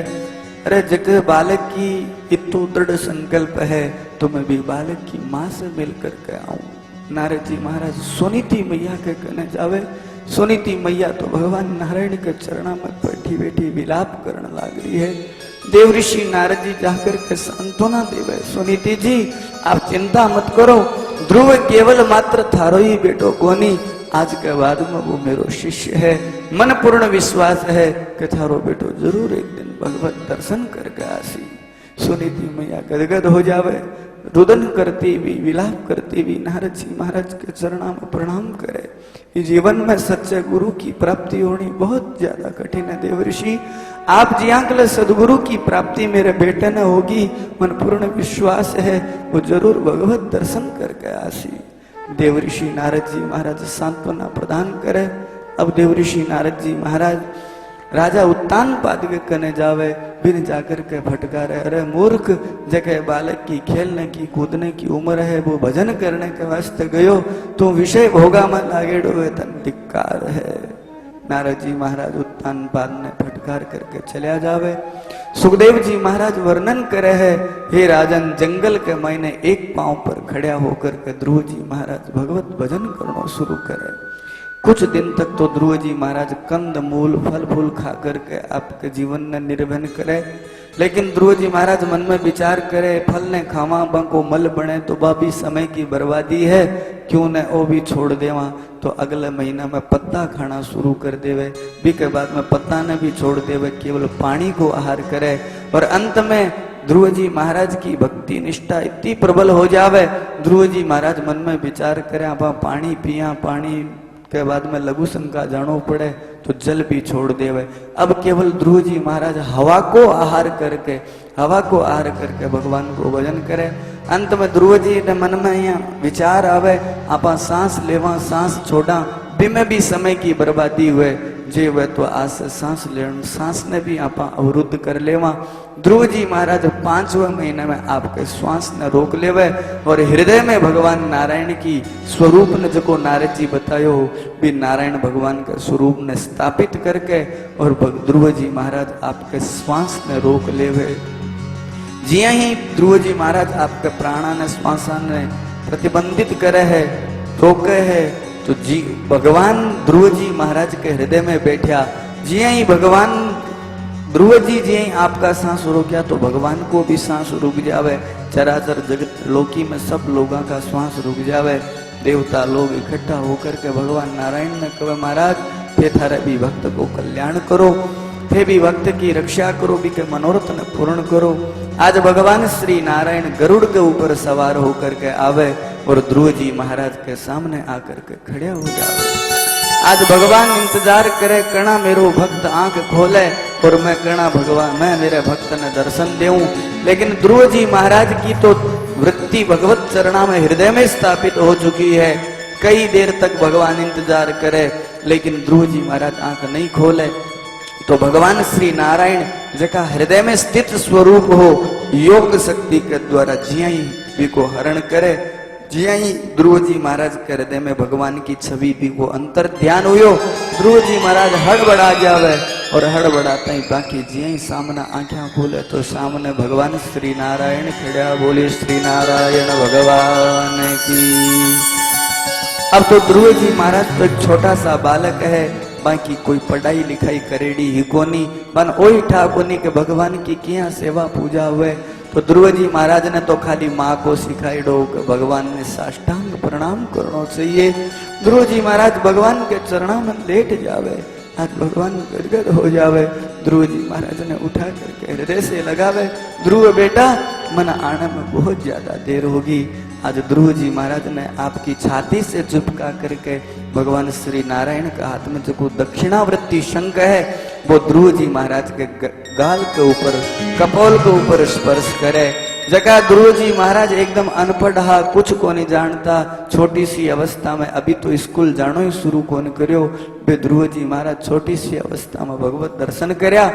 अरे जगह बालक की इतो दृढ़ संकल्प है तो मैं भी बालक की माँ से मिल करके आऊं। नारद जी महाराज सुनीति मैया के कहने जावे, सुनीति मैया तो भगवान नारायण के चरणा में बैठी बैठी विलाप करने लग रही है। देव ऋषि नारद जी जाकर के सांत्वना देवे, सुनीति जी आप चिंता मत करो, ध्रुव केवल मात्र थारो ही बेटो कोनी, आज के बाद में वो मेरो शिष्य है, मन पूर्ण विश्वास है कि थारो बेटो जरूर एक दिन भगवत दर्शन करके आसी। सुनीति मैया गदगद हो जावे, रुदन करती हुई विलाप करती हुई नारद जी महाराज के चरणा में प्रणाम करे। इस जीवन में सच्चे गुरु की प्राप्ति होनी बहुत ज्यादा कठिन है देव ऋषि, आप जी आंकल सदगुरु की प्राप्ति मेरे बेटे ने होगी, मन पूर्ण विश्वास है वो जरूर भगवत दर्शन करके आसी। देव ऋषि नारद जी महाराज सांत्वना प्रदान करे। अब देव ऋषि नारद जी महाराज राजा उत्तानपाद के कने जावे, बिन जाकर के फटकारे, अरे मूर्ख, जगह बालक की खेलने की कूदने की उम्र है, वो भजन करने के वास्ते गयो तो विषय भोगा में लागेडो है, तन धिक्कार है। नारद जी महाराज उत्तानपाद ने फटकार करके चलिया जावे। सुखदेव जी महाराज वर्णन करे है, हे राजन, जंगल के महीने एक पांव पर खड़ा होकर के ध्रुव जी महाराज भगवत भजन करना शुरू करे। कुछ दिन तक तो ध्रुव जी महाराज कंद मूल फल फूल खा करके आपके जीवन ने निर्भन करे, लेकिन ध्रुव जी महाराज मन में विचार करे, फल ने खावा बंको मल बने तो बाबी समय की बर्बादी है, क्यों न वो भी छोड़ देवा। तो अगले महीना में पत्ता खाना शुरू कर देवे, भी के बाद में पत्ता ने भी छोड़ देवे, केवल पानी को आहार करे। और अंत में ध्रुव जी महाराज की भक्ति निष्ठा इतनी प्रबल हो जावे, ध्रुव जी महाराज मन में विचार करे, आप पानी पिया, पानी के बाद में लघु शंका जानो पड़े तो जल भी छोड़ देवे। अब केवल ध्रुव जी महाराज हवा को आहार करके भगवान को भजन करे। अंत में ध्रुव जी ने मन में यहाँ विचार आवे, आपा सांस लेवा सांस छोड़ा, बिमे भी समय की बर्बादी हुए, जे वे तो आज से सांस ने भी आपा अवरुद्ध कर लेवा। ध्रुव जी महाराज 5वें महीने में आपके श्वास ने रोक लेवे और हृदय में भगवान नारायण की स्वरूप ने जो नारद जी बतायो भी नारायण भगवान के स्वरूप ने स्थापित करके और ध्रुव जी महाराज आपके श्वास ने रोक लेवे। जिया ही ध्रुव जी महाराज आपके प्राणा ने श्वासा ने प्रतिबंधित करे है, रोके है, तो जी भगवान ध्रुव जी महाराज के हृदय में बैठा। जिया ही भगवान ध्रुव जी जी आपका सांस रुक गया तो भगवान को भी सांस रुक जावे, चराचर जगत लोकी में सब लोगों का श्वास रुक जावे। देवता लोग इकट्ठा होकर के भगवान नारायण ने कहे, महाराज थे थारे भी भक्त को कल्याण करो, थे भी भक्त की रक्षा करो, भी के मनोरथ ने पूर्ण करो। आज भगवान श्री नारायण गरुड़ के ऊपर सवार होकर के आवे और ध्रुव जी महाराज के सामने आकर के खड़े हो जावे। आज भगवान इंतजार करे, कणा मेरो भक्त आंख खोले और मैं कणा भगवान मैं मेरे भक्त ने दर्शन देऊं। लेकिन ध्रुव जी महाराज की तो वृत्ति भगवत चरणा में हृदय में स्थापित हो चुकी है। कई देर तक भगवान इंतजार करे, लेकिन ध्रुव जी महाराज आंख नहीं खोले। तो भगवान श्री नारायण जका हृदय में स्थित स्वरूप हो, योग शक्ति के द्वारा जिया ही भी को हरण करे। जिया ही ध्रुव जी महाराज के हृदय में भगवान की छवि भी को अंतर ध्यान हुयो। ध्रुव जी महाराज हड़बड़ा जावे और हड़बड़ाता ही बाकी जिया ही सामने आंखें खोले तो सामने भगवान श्री नारायण खड़ा। बोले श्री नारायण भगवान की। अब तो ध्रुव जी महाराज तो एक छोटा सा बालक है, बाकी कोई पढ़ाई लिखाई करेड़ी ही कोनी, बन ओई ठाकोनी के भगवान की किया सेवा पूजा हुए। तो ध्रुव जी महाराज ने तो खाली माँ को सिखाई दो कि भगवान ने साष्टांग प्रणाम करना चाहिए। ध्रुव जी महाराज भगवान के चरणों में लेट जावे, आज भगवान गदगद हो जावे। ध्रुव जी महाराज ने उठा करके हृदय से लगावे, ध्रुव बेटा मन आने में बहुत ज्यादा देर होगी। आज ध्रुव जी महाराज ने आपकी छाती से चिपका करके भगवान श्री नारायण का हाथ में जो दक्षिणावृत्ति शंख है वो ध्रुव जी महाराज के गाल के ऊपर कपोल के ऊपर स्पर्श करे। जगह ध्रुव जी महाराज एकदम अनपढ़ हा, कुछ को नहीं जानता, छोटी सी अवस्था में अभी तो स्कूल जानो ही शुरू कौन करियो। बे ध्रुव जी महाराज छोटी सी अवस्था में भगवत दर्शन करया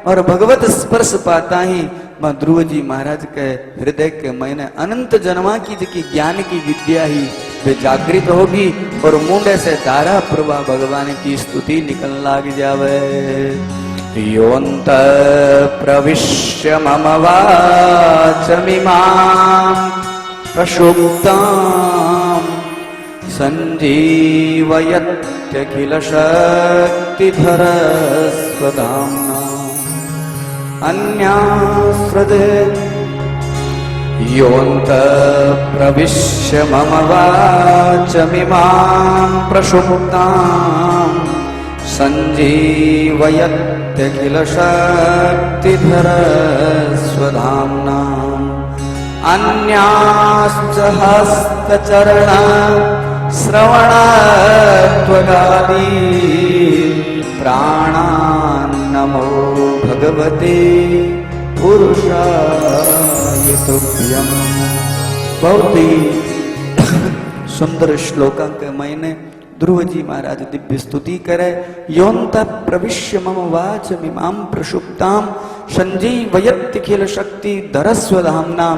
और भगवत स्पर्श पाता ही ध्रुव जी महाराज के हृदय के मैंने अनंत जन्मा की जिकी ज्ञान की विद्या ही वे जागृत होगी और मुंडे से धारा प्रभा भगवान की स्तुति निकल लाग जावे। योऽन्त प्रविश्य मम वाचमिमां प्रक्षुब्धां सञ्जीवयत्यखिलशक्तिधर स्वधाम्ना अन्यास्रदे योऽन्तःप्रविश्य मम वाचमिमां प्रसुप्तां सञ्जीवयत्यखिलशक्तिधर स्वधाम्ना अन्याश्च हस्तचरण श्रवणत्वगादि प्राणान्नमो भगवते पुरुषाय तुभ्यम्। बहुत ही सुंदर श्लोकांक मैंने ध्रुव जी महाराज दिव्य स्तुति करे। योऽन्तः प्रविश्य मम वाचमिमां प्रसुप्तां सञ्जीवयत्यखिल शक्ति धरस्वधाम्नां।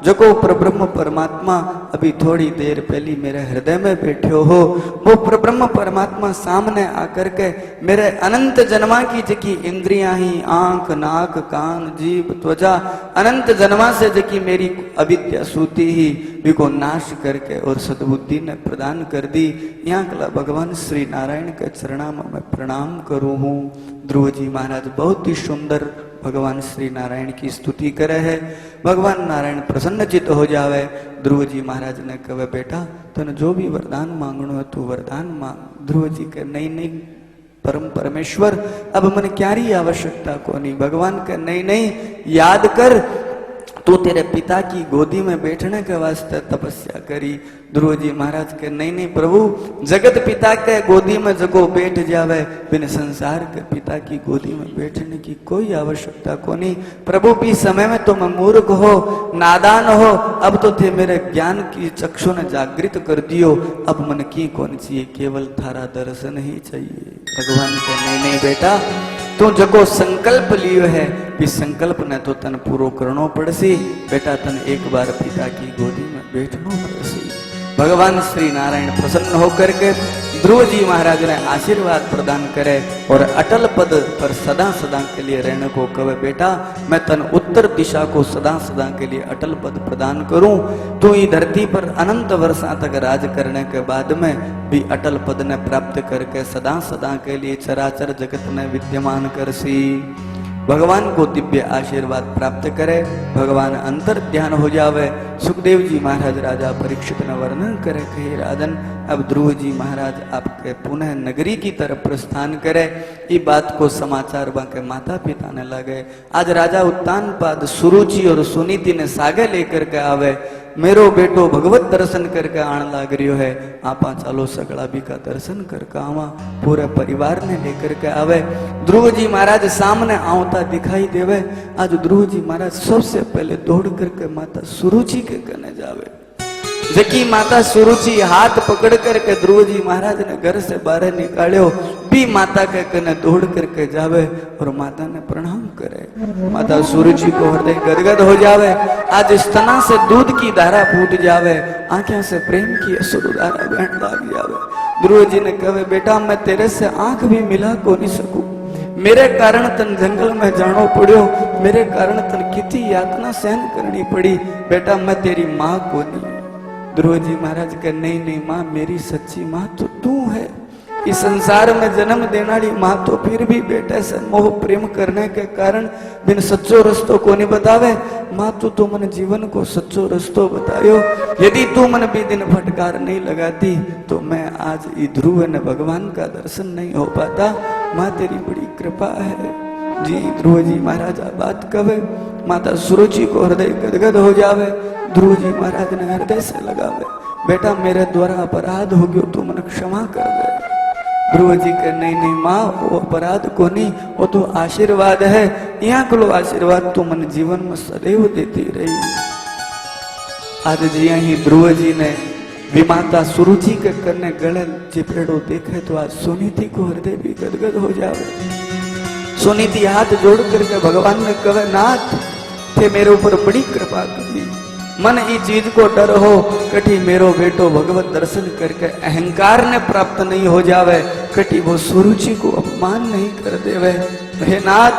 जो को परब्रह्म परमात्मा अभी थोड़ी देर पहले मेरे हृदय में बैठे हो, वो परब्रह्म परमात्मा सामने आकर के मेरे अनंत जन्मा की जकी इंद्रियां ही आंख नाक कान जीभ त्वचा अनंत जन्मा से जकी मेरी अविद्या सूती ही को नाश करके और सद्बुद्धि ने प्रदान कर दी। यहाँ कला भगवान श्री नारायण के चरणा में मैं प्रणाम करूँ हूँ। ध्रुव जी महाराज बहुत ही सुंदर भगवान श्री नारायण की स्तुति करे है। भगवान नारायण प्रसन्नचित हो जावे। ध्रुव जी महाराज ने कहे बेटा तने जो भी वरदान मांगणो है तू वरदान मांग। ध्रुव जी के नहीं नहीं परम परमेश्वर अब मन क्यारी आवश्यकता को नहीं। भगवान के नहीं नहीं याद कर तू तेरे पिता की गोदी में बैठने के वास्ते तपस्या करी। ध्रुव जी महाराज के नहीं नहीं प्रभु जगत पिता के गोदी में जगो बैठ जावे, बिन संसार के पिता की गोदी में बैठने की कोई आवश्यकता को नहीं। प्रभु भी समय में तुम मूर्ख हो नादान हो, अब तो थे मेरे ज्ञान की चक्षु ने जागृत कर दियो। अब मन की कौन चाहिए, केवल थारा दर्शन ही चाहिए। भगवान के नहीं नहीं बेटा तू जगो संकल्प लियो है, इस संकल्प ने तो तन पूरो करनो पड़सी। बेटा तन एक बार पिता की गोदी में बैठनो पड़सी। भगवान श्री नारायण प्रसन्न होकर के ध्रुव जी महाराज ने आशीर्वाद प्रदान करे और अटल पद पर सदा सदा के लिए रहने को कहे। बेटा मैं तन उत्तर दिशा को सदा सदा के लिए अटल पद प्रदान करूं, तू ही धरती पर अनंत वर्षा तक राज करने के बाद में भी अटल पद ने प्राप्त करके सदा सदा के लिए चराचर जगत में विद्यमान करसी। भगवान को दिव्य आशीर्वाद प्राप्त करे, भगवान अंतर ध्यान हो जावे। सुखदेव जी महाराज राजा परीक्षित ने वर्णन करे कि राजन अब ध्रुव जी महाराज आपके पुनः नगरी की तरफ प्रस्थान करे। ये बात को समाचार बाके माता पिता ने लगे। आज राजा उत्तानपाद सुरुचि और सुनीति ने सागे लेकर के आवे। मेरो बेटो भगवत दर्शन करके आने लग रही है, आपा चालो सगड़ा भी का दर्शन करके आवा। पूरे परिवार ने लेकर के आवे। ध्रुव जी महाराज सामने आवता दिखाई देवे। आज ध्रुव जी महाराज सबसे पहले दौड़ करके माता सुरुचि के कने जावे। जकी माता सुरुचि हाथ पकड़ करके ध्रुव जी महाराज ने घर से बाहर निकालो, भी माता के कने दौड़ करके जावे और माता ने प्रणाम करे। माता सुरुचि को हृदय गदगद हो जावे। आज स्तना से दूध की धारा फूट जावे, आंखें से प्रेम की असुर धारा बहन लग जावे। ध्रुव जी ने कहे बेटा मैं तेरे से आंख भी मिला को नहीं सकूं, मेरे कारण तन जंगल में जानो पड़ो, मेरे कारण तन कितनी यातना सहन करनी पड़ी। बेटा मैं तेरी माँ को नहीं। ध्रुव जी महाराज के नहीं नहीं माँ मेरी सच्ची माँ तो तू है। इस संसार में जन्म देने वाली माँ तो फिर भी बेटे से मोह प्रेम करने के कारण बिन सच्चो रस्तो को नहीं बतावे। माँ तू मन जीवन को सच्चो रस्तो बतायो। यदि तू मन भी दिन फटकार नहीं लगाती तो मैं आज ध्रुव ने भगवान का दर्शन नहीं हो पाता। माँ तेरी बड़ी कृपा है जी। ध्रुव जी महाराज बात कहे, माता सुरुचि को हृदय गदगद हो जावे। ध्रुव जी महाराज ने हृदय से लगावे, बेटा मेरे द्वारा अपराध हो गयो, तू मन क्षमा कर दे। ध्रुव जी के नहीं नहीं माँ वो अपराध को नहीं, वो तो आशीर्वाद है। यहाँ को आशीर्वाद तो मन जीवन में सदैव देती रही। आज जी यही ध्रुव जी ने विमाता सुरुचि के करने गले चिपड़ो देखे तो आज सुनीति को हृदय भी गदगद हो जावे। सुनीति हाथ जोड़ करके भगवान ने कहे नाथ थे मेरे ऊपर बड़ी कृपा करी। मन ई चीज को डर हो कठी मेरो बेटो भगवत दर्शन करके अहंकार ने प्राप्त नहीं हो जावे, कठी वो सुरुचि को अपमान नहीं कर देवे। हे नाथ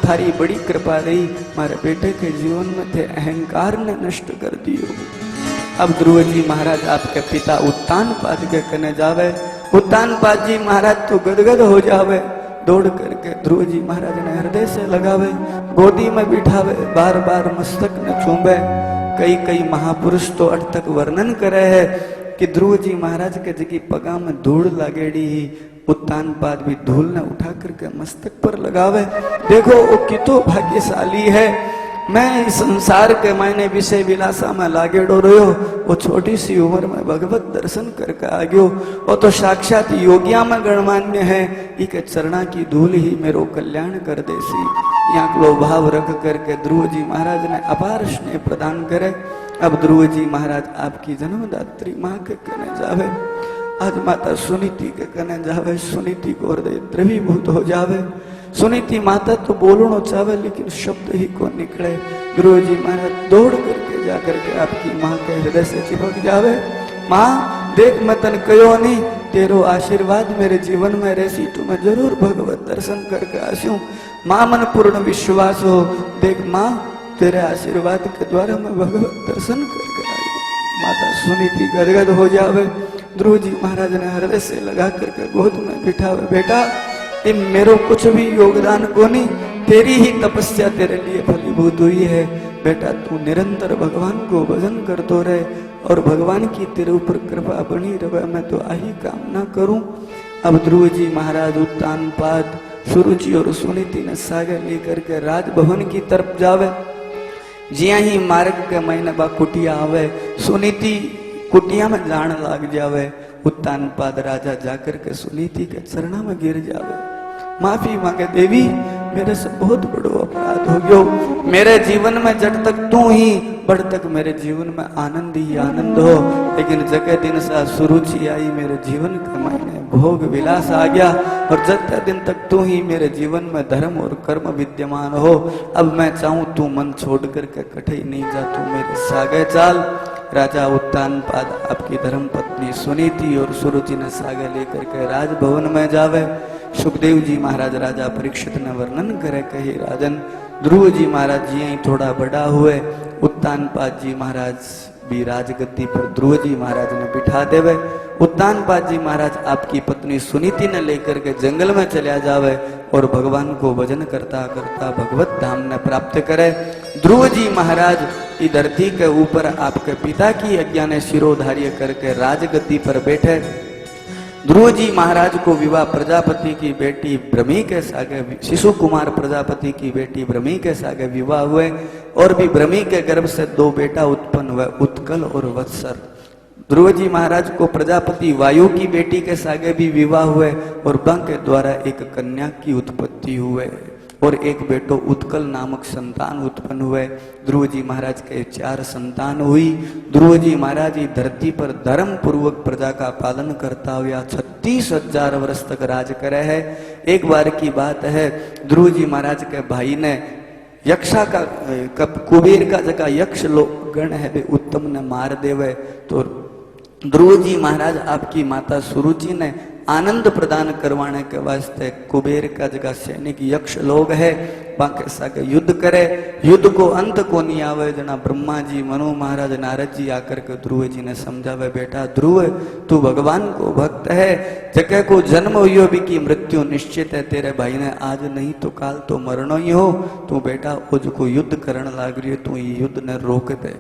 थारी बड़ी कृपा रही, मारे बेटे के जीवन में थे अहंकार ने नष्ट कर दियो। अब ध्रुव जी महाराज आपके पिता उत्तानपाद के कने जावे। उत्तानपाद जी महाराज तो गदगद हो जावे, दौड़ करके ध्रुव जी महाराज ने हृदय से लगावे, गोदी में बिठावे, बार बार मस्तक ने चूमे। कई कई महापुरुष तो अट तक वर्णन करे है कि ध्रुव जी महाराज के जगी पगा में धूल लागेड़ी ही उत्तानपाद भी धूल ने उठा करके मस्तक पर लगावे। देखो वो कितो भाग्यशाली है। मैं इस संसार के मायने विषय विलासा में लागेड़ो रहो, वो छोटी सी उम्र में भगवत दर्शन करके आ गयो। वो तो साक्षात योगिया में गणमान्य है, इके चरणा की धूल ही मेरो कल्याण कर देसी। यहाँ लो भाव रख करके ध्रुव जी महाराज ने अपार स्नेह प्रदान करे। अब ध्रुव जी महाराज आपकी जन्मदात्री माँ के कने जावे। आज माता सुनीति के कने जावे, सुनीति को हृदय द्रवीभूत हो जावे। सुनीति माता तो बोलना चाहे लेकिन शब्द ही को निकले। ध्रुव जी महाराज दौड़ करके जा करके आपकी माँ के हृदय से चिपक जावे। माँ देख मैं तन कहो नहीं, तेरो आशीर्वाद मेरे जीवन में रहसी, तो मैं जरूर भगवत दर्शन करके आस्यूं। माँ मन पूर्ण विश्वास हो, देख माँ तेरे आशीर्वाद के द्वारा मैं भगवत दर्शन करके आई। माता सुनीति गदगद हो जावे। ध्रुव जी महाराज ने हृदय से लगा करके गोद में बिठावे। बेटा ये मेरो कुछ भी योगदान को नहीं, तेरी ही तपस्या तेरे लिए फलीभूत हुई है। बेटा तू निरंतर भगवान को भजन करतो रहे और भगवान की तेरे ऊपर कृपा बनी रहे, मैं तो आही कामना करूं। अब ध्रुव जी महाराज उत्तानपाद सुरुचि और सुनीति ने सागर लेकर के राजभवन की तरफ जावे। जिया ही मार्ग के महीने बा कुटिया आवे, सुनीति कुटिया में जान लाग जावे। उत्तानपाद राजा जाकर के सुनीति के चरणा में गिर जावे, माफी मांगे। देवी मेरे से बहुत बड़ो अपराध हो गयो, मेरे जीवन में जब तक तू ही बढ़ तक मेरे जीवन में आनंद ही आनंद हो, लेकिन जगह दिन सा सुरुचि आई मेरे जीवन के मायने भोग विलास आ गया और जब दिन तक तू ही मेरे जीवन में धर्म और कर्म विद्यमान हो। अब मैं चाहूं तू मन छोड़ करके कठई नहीं जा, तू मेरे सागे चाल। राजा उत्तानपाद आपकी धर्म पत्नी सुनीति और सुरुचि ने सागे लेकर के राजभवन में जावे। सुखदेव जी महाराज राजा परीक्षित ने वर्णन करे कही, राजन ध्रुव जी महाराज जी यही थोड़ा बड़ा हुए, उत्तानपाद जी महाराज भी राजगद्दी पर ध्रुव जी महाराज ने बिठा देवे। उत्तानपाद जी महाराज आपकी पत्नी सुनीति ने लेकर के जंगल में चला जावे और भगवान को भजन करता करता भगवत धाम ने प्राप्त करे। ध्रुव जी महाराज की धरती के ऊपर आपके पिता की आज्ञा ने शिरोधार्य करके राजगद्दी पर बैठे। ध्रुव जी महाराज को विवाह प्रजापति की बेटी ब्रह्मी के सागे, शिशु कुमार प्रजापति की बेटी ब्रह्मी के सागे विवाह हुए और भी ब्रह्मी के गर्भ से 2 बेटा उत्पन्न हुए, उत्कल और वत्सर। ध्रुव जी महाराज को प्रजापति वायु की बेटी के सागे भी विवाह हुए और बंक के द्वारा एक कन्या की उत्पत्ति हुए और एक बेटो उत्कल नामक संतान उत्पन्न हुए। ध्रुव जी महाराज के 4 संतान हुई। ध्रुव जी महाराज ही धरती पर धर्म पूर्वक प्रजा का पालन करता हुआ 36,000 वर्ष तक राज करे है। एक बार की बात है, ध्रुव जी महाराज के भाई ने यक्षा का कुबेर का जगह यक्ष लोग गण है वे उत्तम ने मार देवे, तो ध्रुव जी महाराज आपकी माता सुरुचि ने आनंद प्रदान करवाने के वास्ते कुबेर का जगह सैनिक यक्ष लोग है बाके सागे युद्ध करे। युद्ध को अंत को नहीं आवे। जना ब्रह्मा जी मनु महाराज नारद जी आकर के ध्रुव जी ने समझावे, बेटा ध्रुव तू भगवान को भक्त है, जगह को जन्म हुई भी की मृत्यु निश्चित है, तेरे भाई ने आज नहीं तो काल तो मरणो ही हो, तू बेटा उज को युद्ध करने लाग रही है, तू युद्ध ने रोक दे।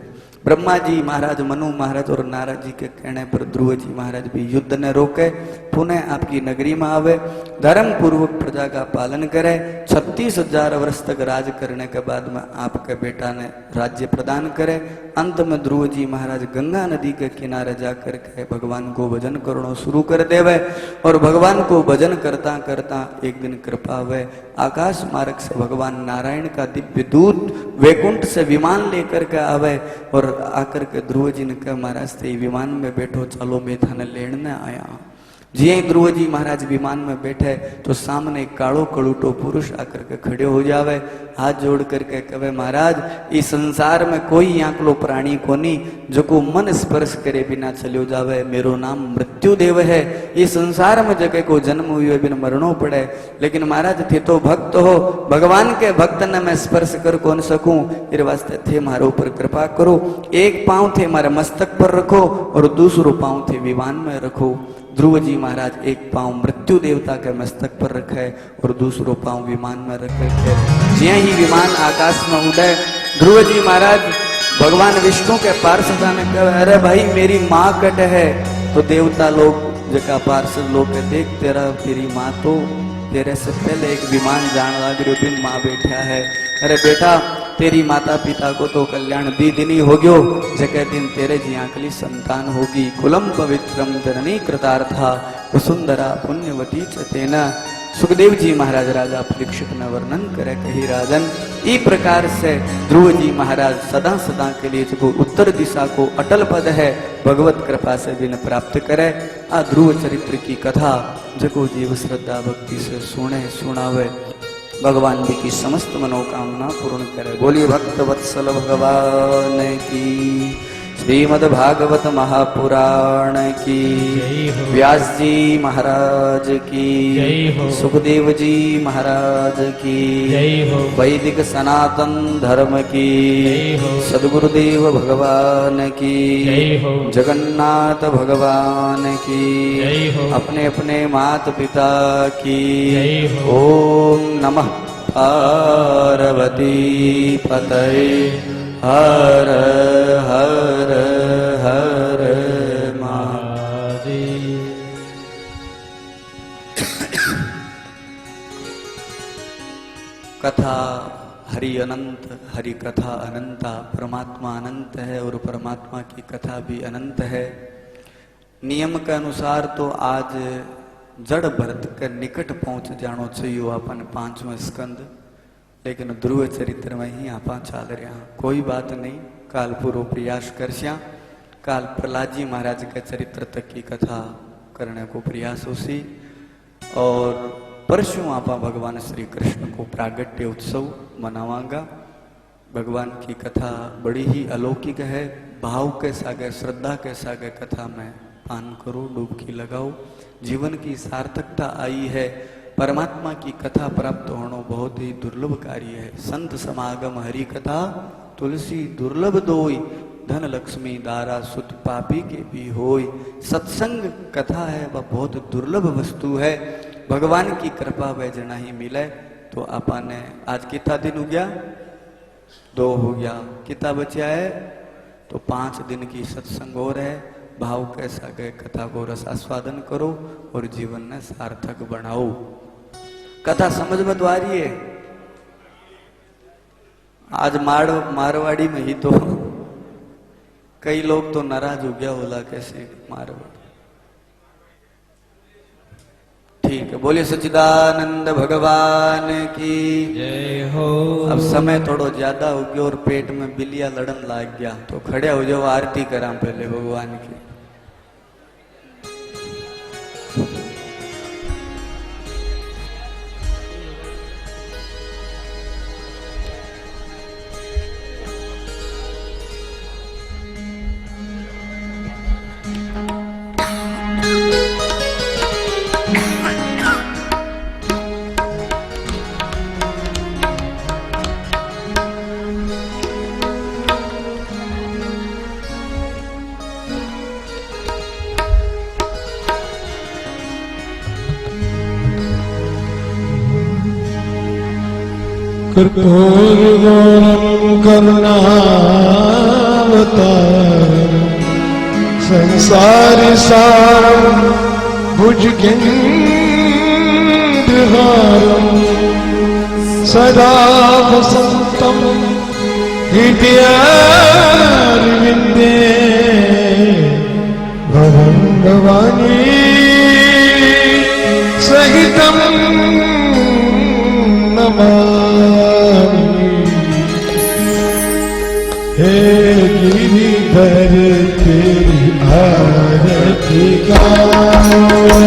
ब्रह्मा जी महाराज मनु महाराज और नारद जी के कहने पर ध्रुव जी महाराज भी युद्ध ने रोके, पुनः आपकी नगरी में आवे, धर्म पूर्वक प्रजा का पालन करे। 36,000 वर्ष तक राज करने के बाद में आपके बेटा ने राज्य प्रदान करे। अंत में ध्रुव जी महाराज गंगा नदी के किनारे जाकर के भगवान को भजन करना शुरू कर देवे और भगवान को भजन करता करता एक दिन कृपा हुए, आकाश मार्ग से भगवान नारायण का दिव्य दूत वैकुंठ से विमान लेकर के आवे और आकर के ध्रुव जी ने कहा, महाराज ते विमान में बैठो, चलो मैं थाने लेने आया। जी ध्रुव जी महाराज विमान में बैठे तो सामने कालो कलूटो पुरुष आकर के खड़े हो जावे, हाथ जोड़ करके कहे महाराज इस संसार में कोई आंकलो प्राणी कोनी जो को मन स्पर्श करे बिना चलो जावे, मेरो नाम मृत्युदेव है। इस संसार में जगह को जन्म हुए बिन मरणो पड़े, लेकिन महाराज थे तो भक्त हो, भगवान के भक्त ने मैं स्पर्श कर कौन सकूं, इस वास्ते थे मारे ऊपर कृपा करो। एक पांव थे मारे मस्तक पर रखो और दूसरो पांव थे विमान में रखो। ध्रुव जी महाराज एक पांव मृत्यु देवता के मस्तक पर रखे और दूसरो पांव विमान में रखे। ज्या ही विमान आकाश में उड़े, ध्रुव जी महाराज भगवान विष्णु के पार्षद ने कहा अरे भाई मेरी माँ कट है, तो देवता लोग जका पार्षद लोग के देख तेरा तेरी माँ तो तेरे से पहले एक विमान जान लग बिन माँ बैठा है। अरे बेटा तेरी माता पिता को तो कल्याण दी दिनी हो गयो, जगह दिन तेरे जी आंकली संतान होगी। कुलम पवित्रम जननी कृतार्था वसुंधरा पुण्यवती चतेना। सुखदेव जी महाराज राजा परीक्षित ने वर्णन करे कही राजन, ई प्रकार से ध्रुव जी महाराज सदा सदा के लिए जो उत्तर दिशा को अटल पद है भगवत कृपा से बिन प्राप्त करे। आ ध्रुव चरित्र की कथा जको जीव श्रद्धा भक्ति से सुने सुनावे, भगवान जी की समस्त मनोकामना पूर्ण करे। बोलिए भक्त वत्सल भगवान की, श्रीमद् भागवत महापुराण की, व्यास जी महाराज की, सुखदेव जी महाराज की, वैदिक सनातन धर्म की, सद्गुरुदेव भगवान की, जगन्नाथ भगवान की, अपने अपने माता पिता की। ओम नमः पार्वती पतये हर हर हर महादेव। कथा हरि अनंत, हरि कथा अनंता। परमात्मा अनंत है और परमात्मा की कथा भी अनंत है। नियम के अनुसार तो आज जड़ भरत के निकट पहुंच जानो चाहिए अपन पांचवा स्कंद, लेकिन ध्रुव चरित्र में ही आप चाल रहा। कोई बात नहीं, काल पूर्व प्रयास करश्या। काल प्रहलाद जी महाराज के चरित्र तक की कथा करने को प्रयास होसी। और परसों आप भगवान श्री कृष्ण को प्रागट्य उत्सव मनावांगा। भगवान की कथा बड़ी ही अलौकिक है। भाव के सागे, श्रद्धा के सागे कथा में पान करो, डुबकी लगाओ। जीवन की सार्थकता आई है। परमात्मा की कथा प्राप्त होना बहुत ही दुर्लभ कार्य है। संत समागम हरि कथा तुलसी दुर्लभ दोई, धन लक्ष्मी दारा सुत पापी के भी होई। सत्संग कथा है वह बहुत दुर्लभ वस्तु है। भगवान की कृपा वह जना ही मिले। तो आपा ने आज कितना दिन हो गया? 2 हो गया। कितना बचा है? तो 5 दिन की सत्संग और है। भाव कैसा गए कथा को रस आस्वादन करो और जीवन में सार्थक बनाओ। कथा समझ में तो आ रही है। आज मारवाड़ी में ही तो कई लोग तो नाराज हो गया बोला कैसे मारवाड़ी। ठीक है, बोलिए सच्चिदानंद भगवान की जय हो। अब समय थोड़ो ज्यादा हो गया और पेट में बिलिया लड़न लग गया, तो खड़े हो जाओ, आरती करा पहले भगवान की। कर्पूरगौरं करुणावतारं संसारसारं भुजगेन्द्रहारं सदा वसन्तं हृदयारविन्दे भवङ्गवाणी सहितं नमामि। हे गिरिधर तेरी आरती गाओ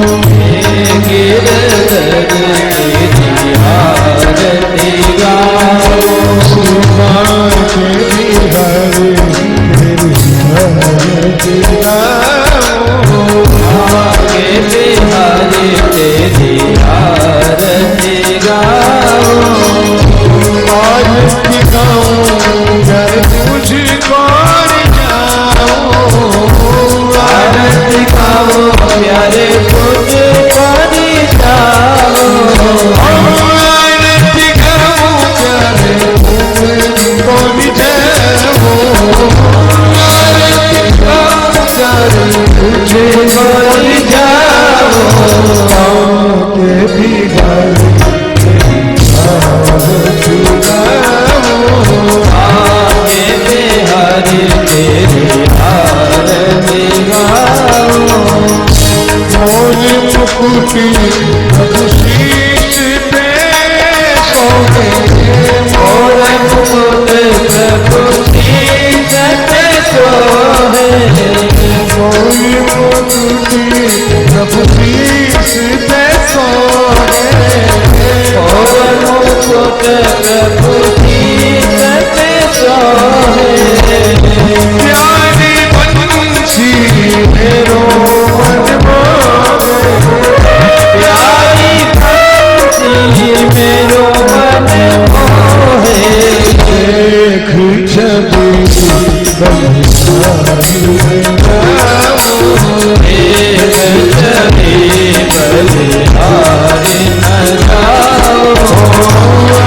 गिरधर तेरी आरती गाओ सुमार के बिहारी तेरी आरती गाओ आगे बिहारी तेरी आरती गाओ आरती गाओ घर तुझको आरती गाओ प्यारे तुझको जाओ आरती गाओ प्यारे तुझको जाओ आरती गाओ प्यारे तुझको जाओ के बिहारी आरती गाओ आगे बिहारी तेरी आरती गाओ मोल मुकुटी शीश पे सोगे मोर मुकुट प्रभु शीश पे सोहे मोल मुकुटी शीश पे सोगे मोर मुकुट प्रभु शीश पे सोहे प्यारी बंसी मेरो मन मोगे प्यारी बंसी मेरो मन मोहे देख छवि बलिहारी गाओ एक चली बलिहारी न गाओ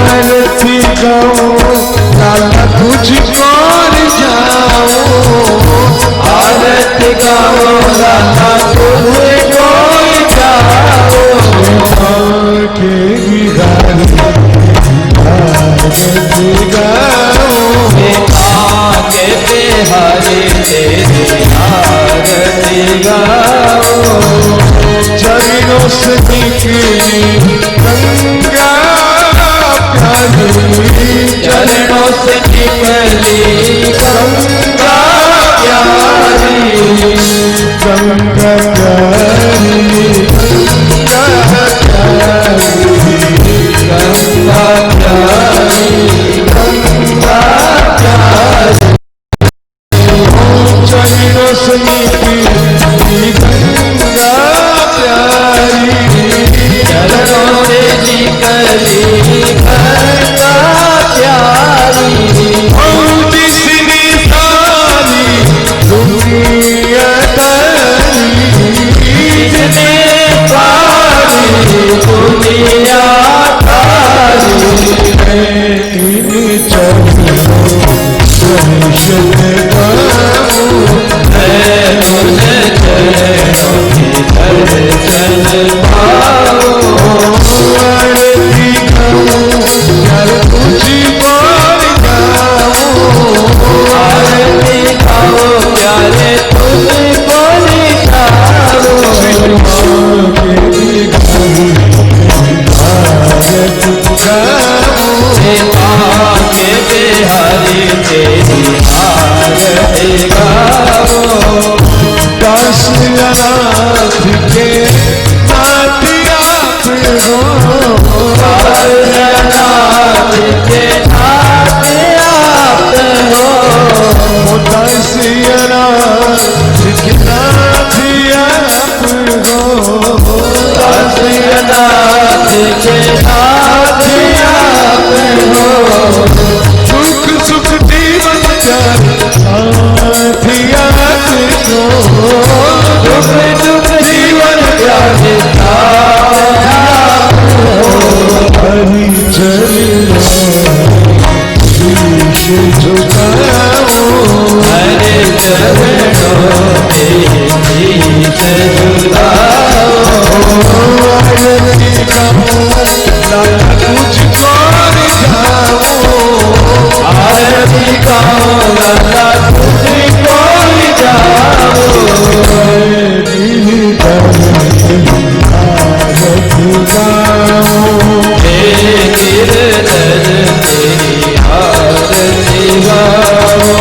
आरती गाओ लाला तुझको जाओ आरती गाओ लाला तुझको जाओ के बिहारी आरती गाओ आगे बिहारी तेरी आरती गाओ चरणों से निकली गंगा प्यारी चरणों से निकली गंगा प्यारी गंगा प्यारी गंगा प्यारी गंगा प्यारी गंगा प्यारी चरणों से निकली गंगा प्यारी चरणों से निकली गंगा प्यारी जिसने सारी दुनिया तारी जिसने सारी दुनिया तारी इन चरणों दर्शन पाऊं मैं तुझे चरणों की दर्शन पाऊं आरती गाऊं यार तुझको गाऊं आरती गाओ प्यारे तुझको गाओ के बिहारी आरती गाऊं आगे बिहारी तेरी आरती गाओ दास अनाथ के नाथ आप हो नाथ के नाथ आप हो दास अनाथ के नाथ आप हो नाथ के नाथ आप हो सुख सुख जीवन साथ को दुख दुख जीवन प्यारे हरि चरणों शीश झुकाओ हरे चरणों में शीश झुकाओ आरती गाओ लाला तुझको जाओ आरती गाओ लाला तुझको जाओ आरती गाओ गिरधर तेरी आरती गाओ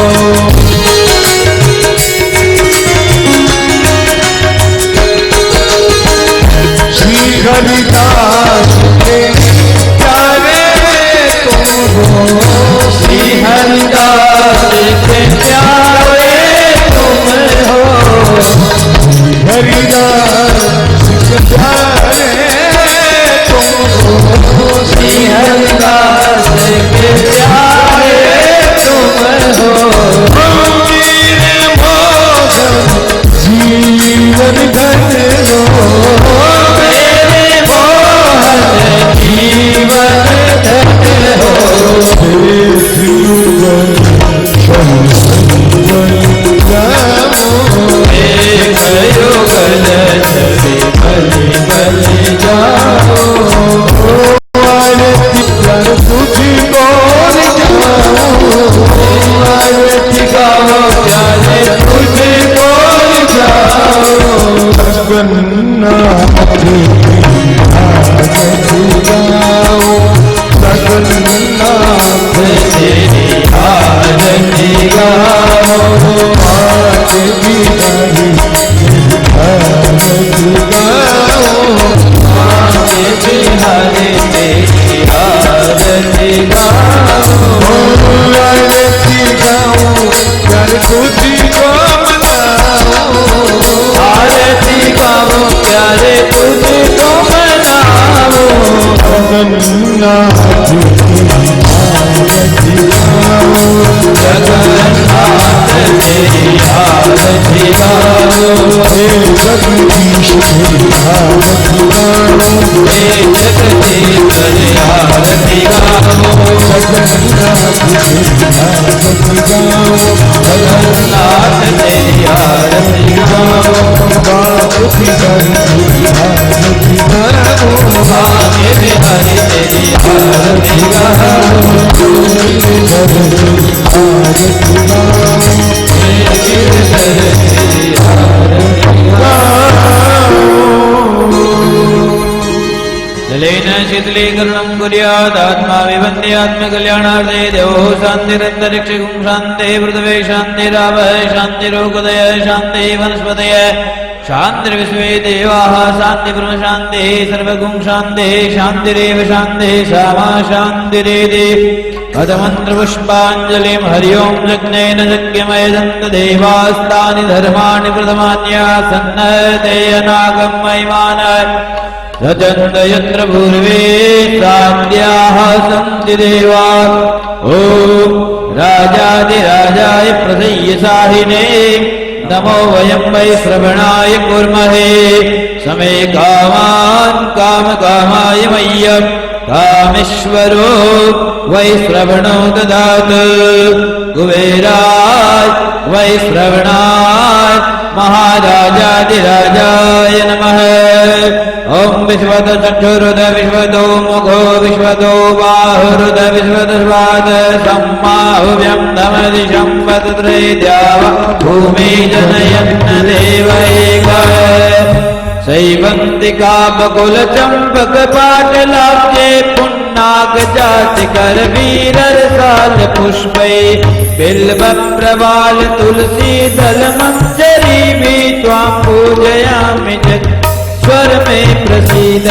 शीतलीकरणं कुर्यादात्मा विबन्ध्यात्मकल्याणार्थे देवो शान्तिरन्तरिक्षगुं शान्तिः पृथिवी शान्तिरावः शान्तिरोगदय शान्तिः वनस्पतय शान्तिर्विश्वे देवाः शान्तिब्रह्मशान्तिः सर्वगुं शान्तिः शान्तिरेव शान्तिः सामा शान्तिरेति अधमन्त्रपुष्पाञ्जलिं हरि ओं यज्ञेन यज्ञमयजन्त देवास्तानि धर्माणि प्रथमान्यासन्नते अनागं महिमान रजन्त यत्र पूर्वे प्राज्ञाः सन्ति देवा ॐ राजाधिराजाय प्रसय्यसाहिने नमो वयं वै श्रवणाय कुर्महे समे कामान् कामकामाय मह्यं कामेश्वरो वै श्रवणो ददातु कुबेराय वै श्रवणाय महाराजाधिराजाय नमः ओम विश्वत चक्षुरुद विश्वतो मुखो विश्वतो बाहुरुद विश्वतस्वाद सम्माहुव्यं धमदिशं वदत्रे द्याव भूमि जनयन्न देवैकः सैवन्तिका बकुल चंपक पाटलाब्जे पुन्नाग जाति कर वीरर साल पुष्पै बिल्व प्रवाल तुलसी दल मंजरी में त्वां पूजयामि स्वर में प्रसीद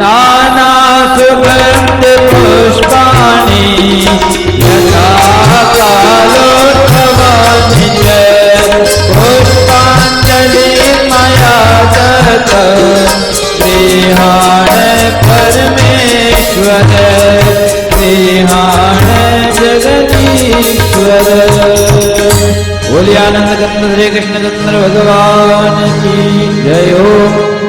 नाना सुगंध पुष्पाणि यथा कालोत्सवानि च पुष्पाञ्जलि मया दत्त श्रीहाण परमेश्वर श्रीहाण जगदीश्वर। बोलिए आनंद कंद श्री कृष्ण चंद्र भगवान की जय हो।